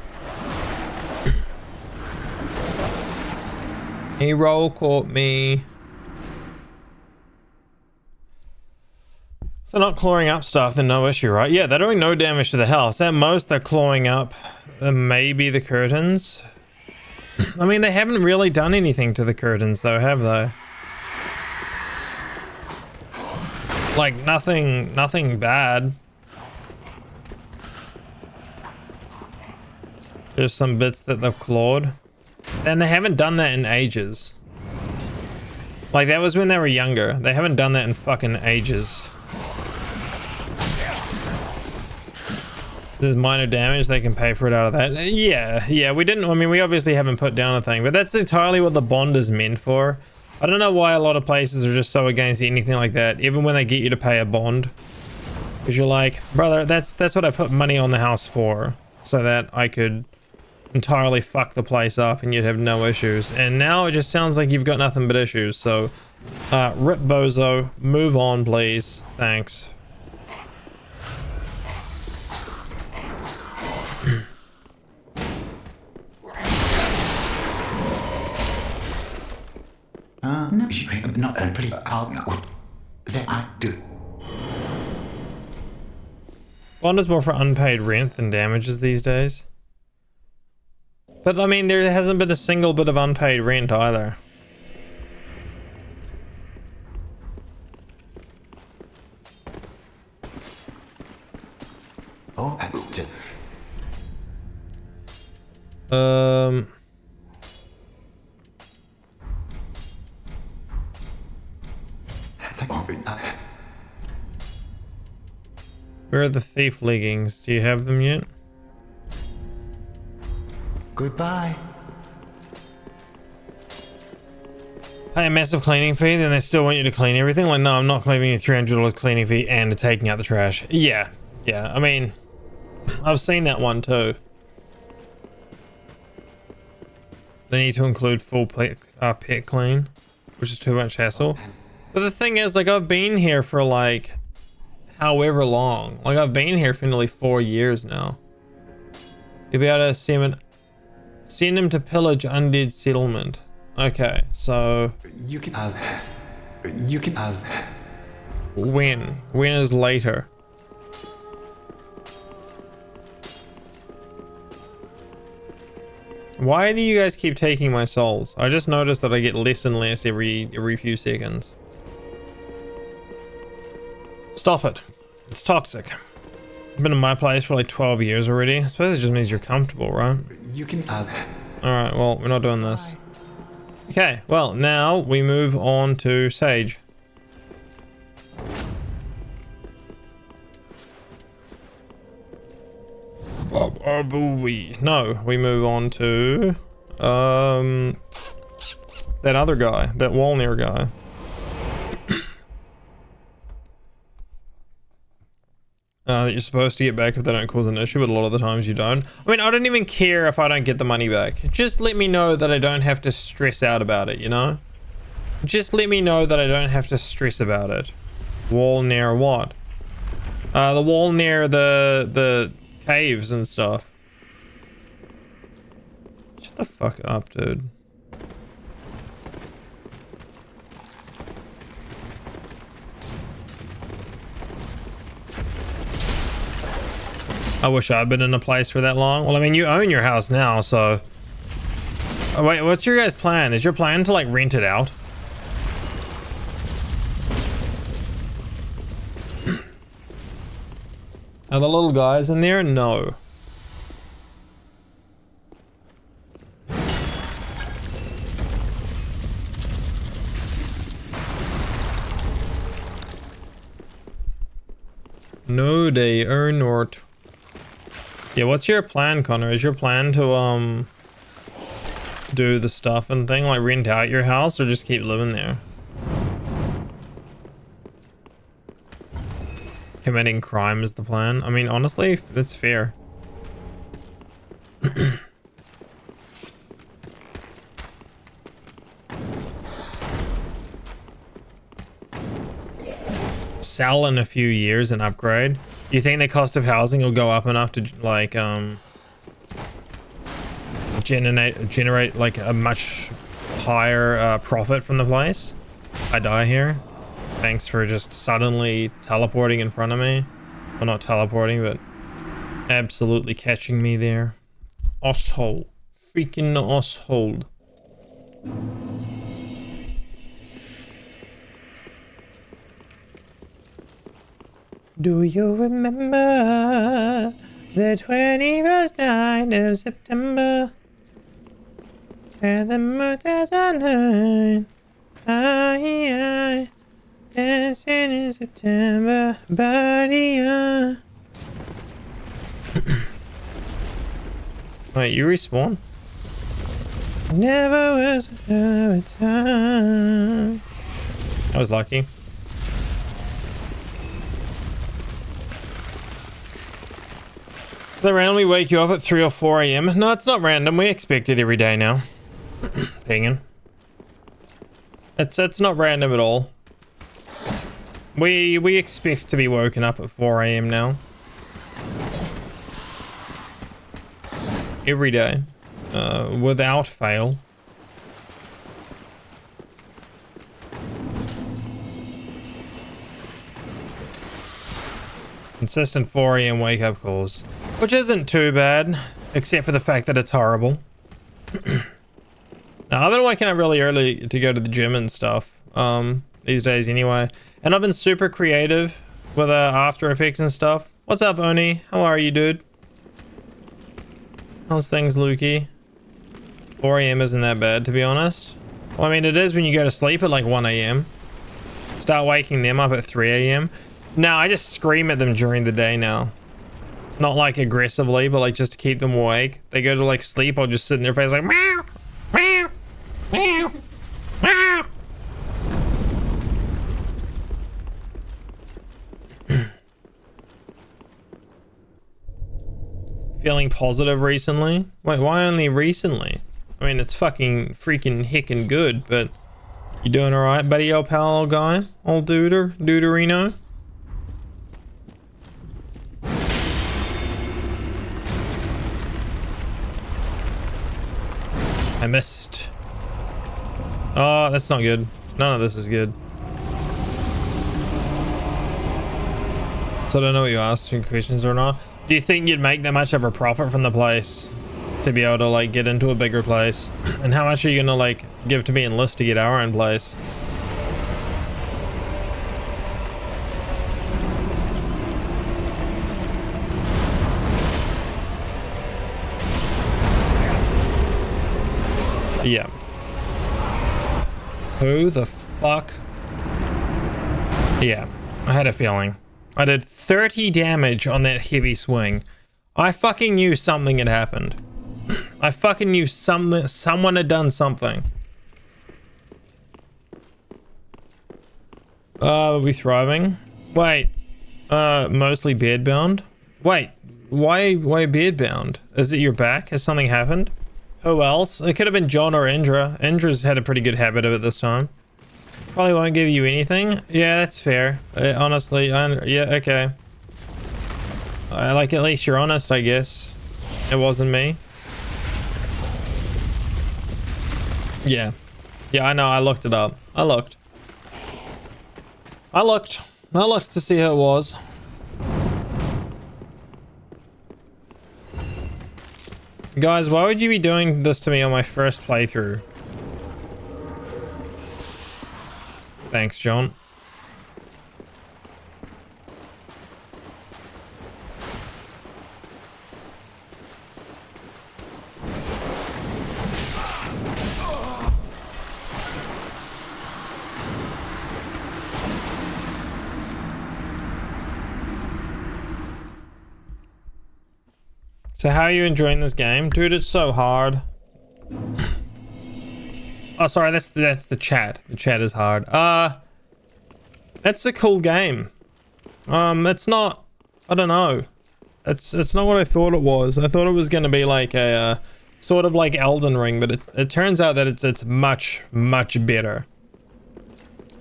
He roll caught me. If they're not clawing up stuff, then no issue, right? Yeah, they're doing no damage to the house. At most, they're clawing up maybe the curtains. I mean, they haven't really done anything to the curtains, though, have they? Like, nothing bad. There's some bits that they've clawed. And they haven't done that in ages. Like, that was when they were younger. They haven't done that in fucking ages. There's minor damage, they can pay for it out of that. Yeah, we didn't, I mean, we obviously haven't put down a thing, but that's entirely what the bond is meant for. I don't know why a lot of places are just so against anything like that, even when they get you to pay a bond. Because you're like, brother, that's what I put money on the house for, so that I could entirely fuck the place up and you'd have no issues. And now it just sounds like you've got nothing but issues. So rip bozo, move on please, thanks. No, please, I do. Bond is more for unpaid rent than damages these days. But I mean, there hasn't been a single bit of unpaid rent either. Oh, I just... Where are the thief leggings? Do you have them yet? Goodbye. pay a massive cleaning fee, then they still want you to clean everything. Like, no, I'm not claiming you $300 cleaning fee and taking out the trash. Yeah, yeah. I mean, I've seen that one too. They need to include full pet clean, which is too much hassle. But the thing is, like, I've been here for like however long. Like, I've been here for nearly 4 years now. You'll be able to send him to pillage undead settlement. Okay, so You can ask. when is later? Why do you guys keep taking my souls? I just noticed that I get less and less every few seconds. Stop it. It's toxic. I've been in my place for like 12 years already. I suppose it just means you're comfortable, right? You can ask. Alright, well, we're not doing this. Okay, well, now we move on to Sage. No, we move on to that other guy, that Wolnir guy. That you're supposed to get back if they don't cause an issue, but a lot of the times you don't. I mean, I don't even care if I don't get the money back. Just let me know that I don't have to stress out about it, you know? Just let me know that I don't have to stress about it. Wall near what? The wall near the caves and stuff. Shut the fuck up, dude. I wish I'd been in a place for that long. Well, I mean, you own your house now, so... Oh, wait, what's your guys' plan? Is your plan to, like, rent it out? Are the little guys in there? No. No, they are not. Yeah, what's your plan, Connor? Is your plan to do the stuff and thing, like rent out your house, or just keep living there? Committing crime is the plan. I mean, honestly, that's fair. Sell in a few years and upgrade. Do you think the cost of housing will go up enough to like generate like a much higher profit from the place? I die here. Thanks for just suddenly teleporting in front of me. Well, not teleporting, but absolutely catching me there. Asshole. Freaking asshole. Do you remember the 21st night of September? Where the moon was on night. I dancing in September, buddy. Wait, you respawn? Never was a time. I was lucky. They randomly wake you up at 3 or 4 a.m. No, it's not random. We expect it every day now. Pinging. It's not random at all. We expect to be woken up at 4 a.m. now. Every day. Without fail. Consistent 4 a.m. wake up calls. Which isn't too bad, except for the fact that it's horrible. Now, I've been waking up really early to go to the gym and stuff these days anyway. And I've been super creative with After Effects and stuff. What's up, Oni? How are you, dude? How's things, Lukey? 4 a.m. isn't that bad, to be honest. Well, I mean, it is when you go to sleep at like 1 a.m. Start waking them up at 3 a.m. No, I just scream at them during the day now. Not like aggressively, but like just to keep them awake. They go to like sleep, I'll just sit in their face like meow, meow, meow, meow, positive recently. Wait, why only recently? I mean, it's fucking freaking hickin' good, but you doing alright, buddy, old pal, old guy? Old duderino? I missed. Oh, that's not good. None of this is good. So I don't know what you asked, two questions or not. Do you think you'd make that much of a profit from the place to be able to like get into a bigger place? And how much are you gonna like give to me and List to get our own place? Yeah. Who the fuck? Yeah, I had a feeling. I did 30 damage on that heavy swing. I fucking knew something had happened. I fucking knew someone had done something. Are we thriving? Wait, mostly beardbound? Wait, why beardbound? Is it your back? Has something happened? Who else? It could have been John or Indra. Indra's had a pretty good habit of it this time. Probably won't give you anything. Yeah, that's fair. Honestly, yeah, okay. Like, at least you're honest, I guess. It wasn't me. Yeah. Yeah, I know. I looked it up. I looked to see who it was. Guys, why would you be doing this to me on my first playthrough? Thanks, John. So how are you enjoying this game? Dude, it's so hard. Oh, sorry, that's the chat. The chat is hard. That's a cool game. It's not, I don't know. It's not what I thought it was. I thought it was gonna be like a sort of like Elden Ring, but it turns out that it's much better.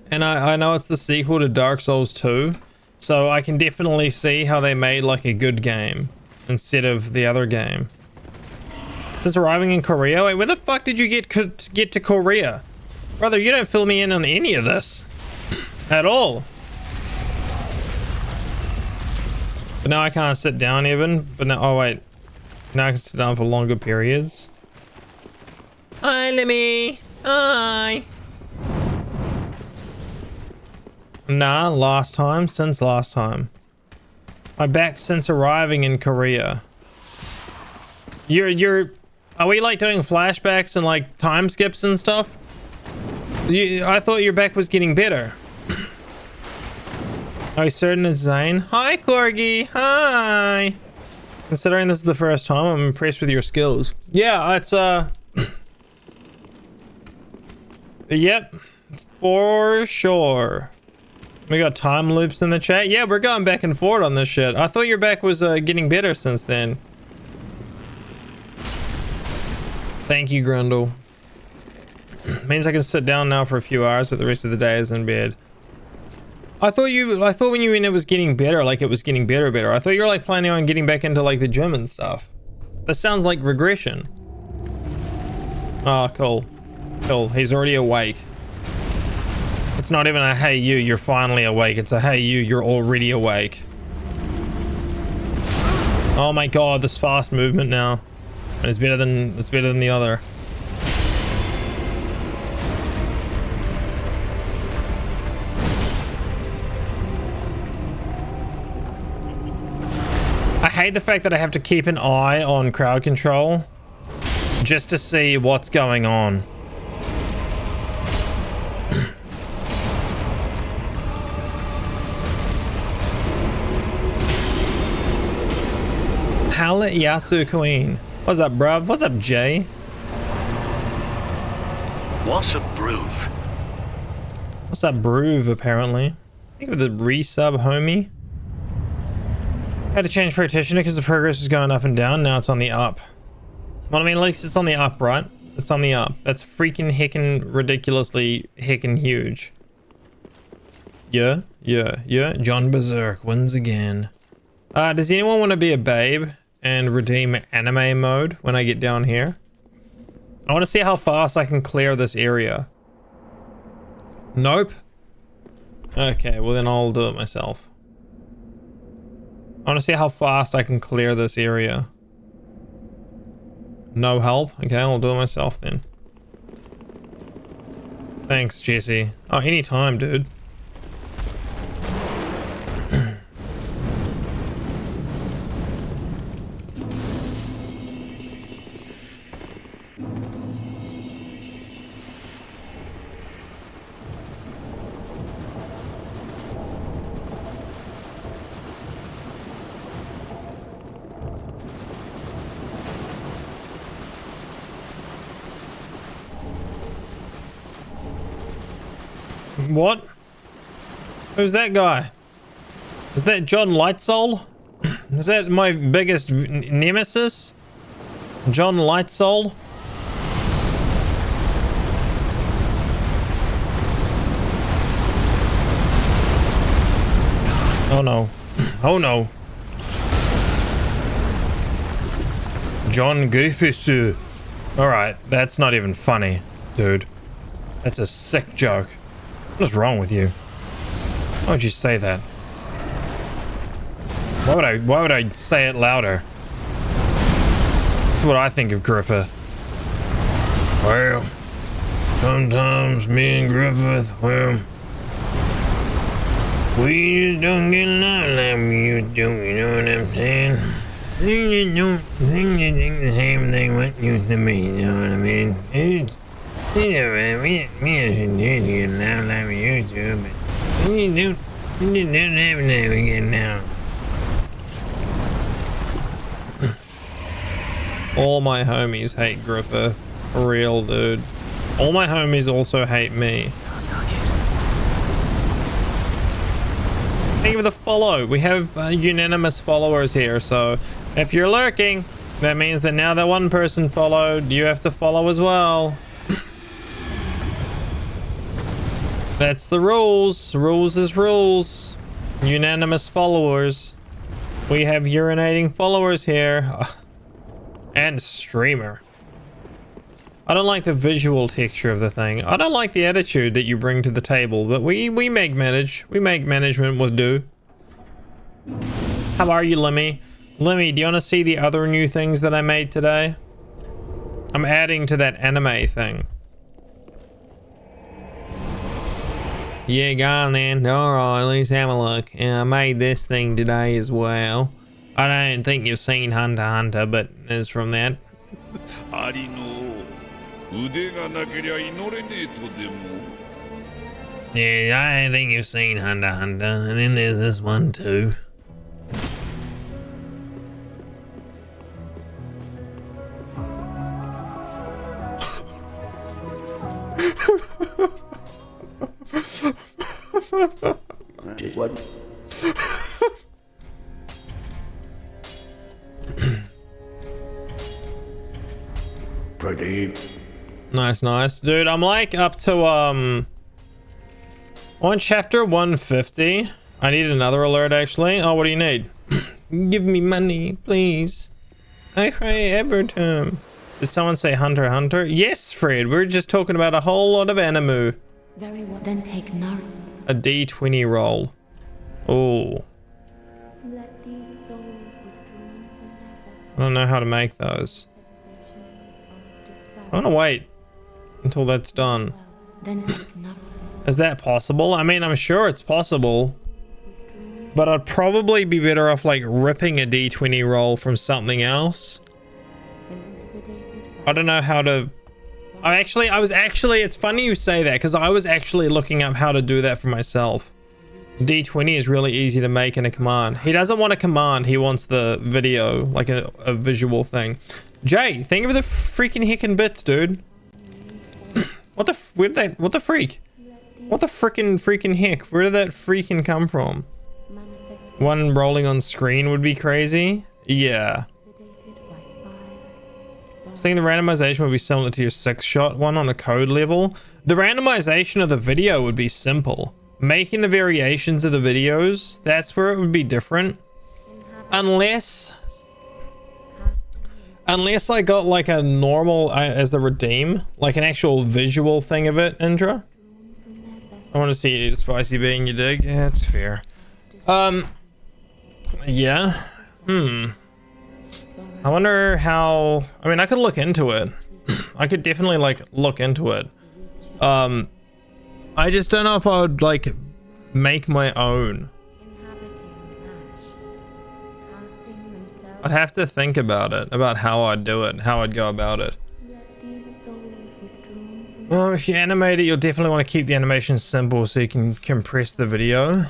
And I know it's the sequel to Dark Souls 2, so I can definitely see how they made like a good game instead of the other game. Since arriving in Korea, wait, where the fuck did you get to Korea? Brother, you don't fill me in on any of this at all. But now I can't sit down even. But now, oh wait, now I can sit down for longer periods. Hi, Lemmy. Hi. Nah, since last time. I'm back since arriving in Korea. Are we like doing flashbacks and like time skips and stuff? I thought your back was getting better. Are you certain it's Zane? Hi, Corgi. Hi. Considering this is the first time, I'm impressed with your skills. Yeah, it's yep, for sure. We got time loops in the chat. Yeah, we're going back and forth on this shit. I thought your back was getting better since then. Thank you, Grundle. Means I can sit down now for a few hours, but the rest of the day is in bed. I thought when you mean it was getting better, like it was getting better. I thought you were like planning on getting back into like the gym and stuff. That sounds like regression. Oh, cool. Cool. He's already awake. It's not even a hey you, you're finally awake. It's a hey you, you're already awake. Oh my god, this fast movement now. And it's better than the other. I hate the fact that I have to keep an eye on crowd control just to see what's going on. Howlet Yasu Queen. What's up, bruv? What's up, Jay? What's a broove? What's up, Broove, apparently? I think with the resub, homie. Had to change practitioner because the progress was going up and down. Now it's on the up. Well, I mean, at least it's on the up, right? It's on the up. That's freaking heckin' ridiculously heckin' huge. Yeah. John Berserk wins again. Does anyone want to be a babe and redeem anime mode when I get down here? I want to see how fast I can clear this area. Nope. Okay, well then I'll do it myself. I want to see how fast I can clear this area. No help? Okay, I'll do it myself then. Thanks, Jesse. Oh, anytime, dude. What? Who's that guy? Is that John Lightsoul? Is that my biggest nemesis? John Lightsoul? Oh no. Oh no. John Goofy. Alright, that's not even funny, dude. That's a sick joke. What is wrong with you? Why would you say that? Why would I say it louder? That's what I think of Griffith. Well, sometimes me and Griffith, well, we just don't get along like we used to, you know what I'm saying? We just don't think the same thing what used to be, you know what I mean? We shouldn't get along like we used to, but we just don't have that we get now. All my homies hate Griffith. For real, dude. All my homies also hate me. Thank you for the follow. We have unanimous followers here, so if you're lurking, that means that now that one person followed, you have to follow as well. That's the rules. Rules is rules. Unanimous followers. We have urinating followers here. And streamer. I don't like the visual texture of the thing. I don't like the attitude that you bring to the table, but we make management with do. How are you, Lemmy? Lemmy, do you want to see the other new things that I made today? I'm adding to that anime thing. Yeah, go on then. Alright, let's have a look. Yeah, I made this thing today as well. I don't think you've seen Hunter x Hunter, but it's from that. Yeah, I don't think you've seen Hunter x Hunter. And then there's this one too. What? Nice, dude. I'm like up to on chapter 150. I need another alert actually. Oh, what do you need? Give me money, please. I cry every time. Did someone say Hunter x Hunter? Yes, Fred. We're just talking about a whole lot of anime. Very well. Then take Naruto. A D20 roll. Oh. Let these souls withdrawn from their I don't know how to make those. I want to wait until that's done. Then take Naruto. Is that possible? I mean, I'm sure it's possible. But I'd probably be better off like ripping a D20 roll from something else. I don't know how to... it's funny you say that because I was actually looking up how to do that for myself. D20 is really easy to make in a command. He doesn't want a command, he wants the video, like a visual thing. Jay, thank you for the freaking heckin' bits, dude. What the freak? What the freaking heck? Where did that freaking come from? manifestation One rolling on screen would be crazy. Yeah. I was thinking the randomization would be similar to your 6-shot one on a code level. The randomization of the video would be simple. Making the variations of the videos, that's where it would be different. Unless I got like a normal as the redeem, like an actual visual thing of it, Indra. I want to see you eat a spicy bean, you dig? Yeah, that's fair. Yeah. I wonder how, I mean, I could look into it. I could definitely like look into it. I just don't know if I would like make my own. I'd have to think about it, about how I'd do it, how I'd go about it. If you animate it, you'll definitely want to keep the animation simple so you can compress the video.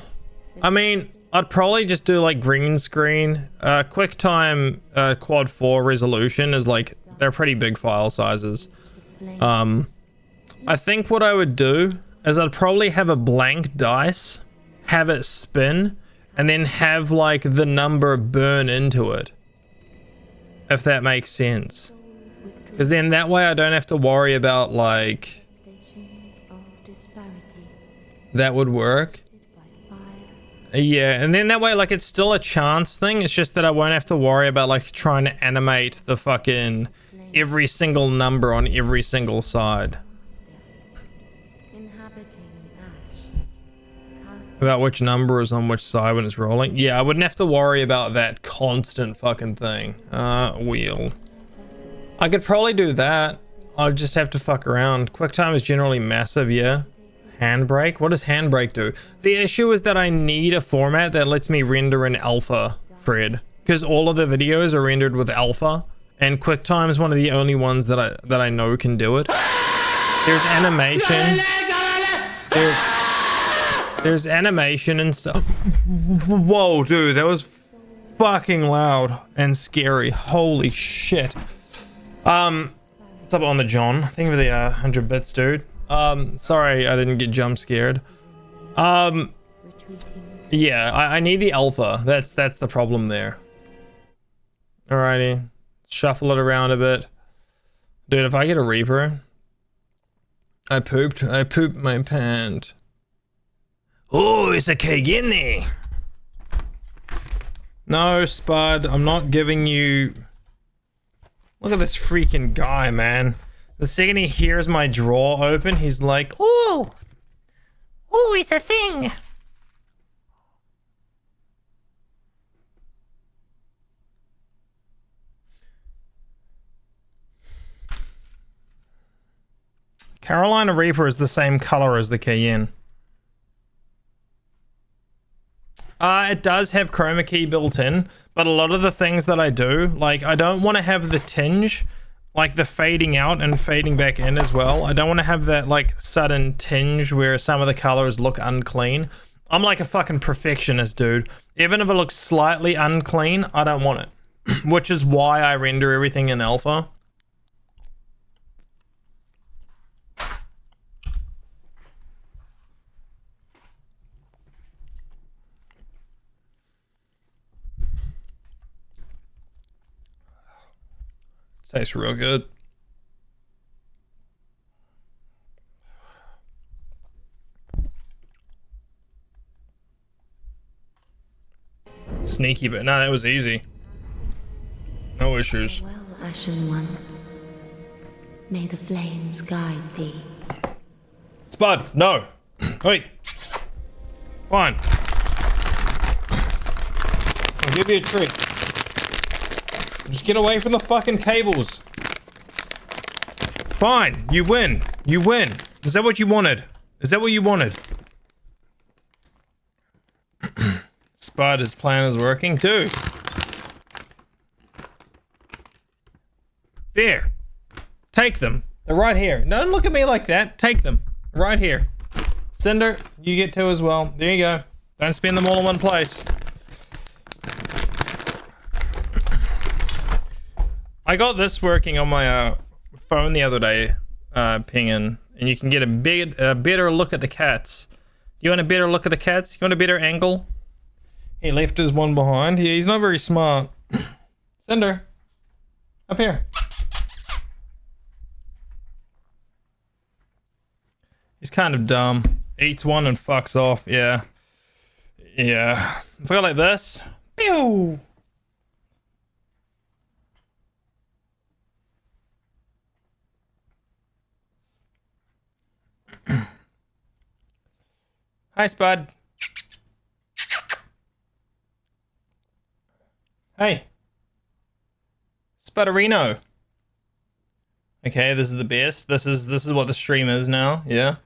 I mean, I'd probably just do like green screen. QuickTime quad 4 resolution is like, they're pretty big file sizes. I think what I would do is I'd probably have a blank dice, have it spin, and then have like the number burn into it. If that makes sense. Because then that way I don't have to worry about like... That would work. Yeah, and then that way like it's still a chance thing. It's just that I won't have to worry about like trying to animate the fucking every single number on every single side. About which number is on which side when it's rolling. Yeah, I wouldn't have to worry about that constant fucking thing. Wheel. I could probably do that. I'll just have to fuck around. QuickTime is generally massive, yeah. Handbrake? What does Handbrake do? The issue is that I need a format that lets me render in alpha, Fred. Because all of the videos are rendered with alpha. And QuickTime is one of the only ones that I know can do it. There's animation. There's animation and stuff. Whoa, dude, that was fucking loud and scary. Holy shit. What's up on the John? Thank you for the 100 bits, dude. Sorry I didn't get jump scared. Yeah, I need the alpha. That's the problem there. Alrighty. Shuffle it around a bit. Dude, if I get a Reaper, I pooped my pant. Oh, it's a keg in there. No, Spud, I'm not giving you... Look at this freaking guy, man. The second he hears my drawer open, he's like, oh, it's a thing. Carolina Reaper is the same color as the Cayenne. It does have chroma key built in, but a lot of the things that I do, like I don't want to have the tinge, like the fading out and fading back in as well. I don't want to have that like sudden tinge where some of the colors look unclean. I'm like a fucking perfectionist, dude. Even if it looks slightly unclean, I don't want it. Which is why I render everything in alpha. Tastes real good. Sneaky, but no, that was easy. No issues. Well, Ashen One, may the flames guide thee. Spud, no. Wait. Fine. I'll give you a treat. Just get away from the fucking cables. Fine, you win. You win. Is that what you wanted? Is that what you wanted? Spud, his plan is working. Dude. There. Take them. They're right here. Don't look at me like that. Take them. Right here. Cinder, you get two as well. There you go. Don't spend them all in one place. I got this working on my phone the other day, pinging, and you can get a better look at the cats. You want a better look at the cats? You want a better angle? He left his one behind. He's not very smart. Cinder. Up here. He's kind of dumb. Eats one and fucks off. Yeah. Yeah. If I go like this. Pew! Hi, Spud. Hey. Spudderino. Okay, this is the best. This is what the stream is now, yeah.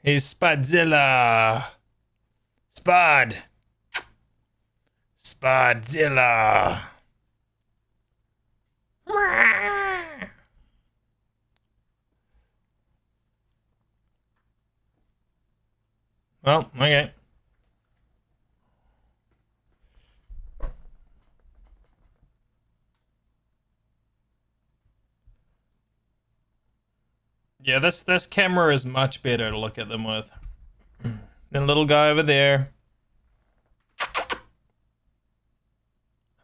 He's Spudzilla. Spud. Spudzilla. Well, okay. Yeah, this camera is much better to look at them with. The little guy over there.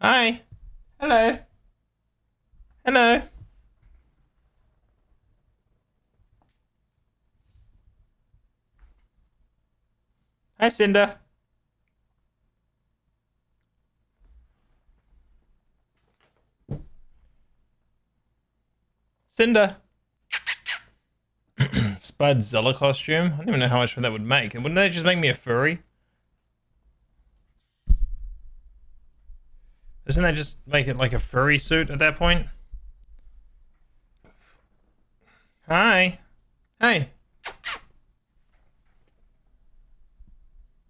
Hi. Hello. Hello. Hi, Cinder. Cinder. Spudzilla costume. I don't even know how much that would make. Wouldn't that just make me a furry? Doesn't that just make it like a furry suit at that point? Hi. Hey.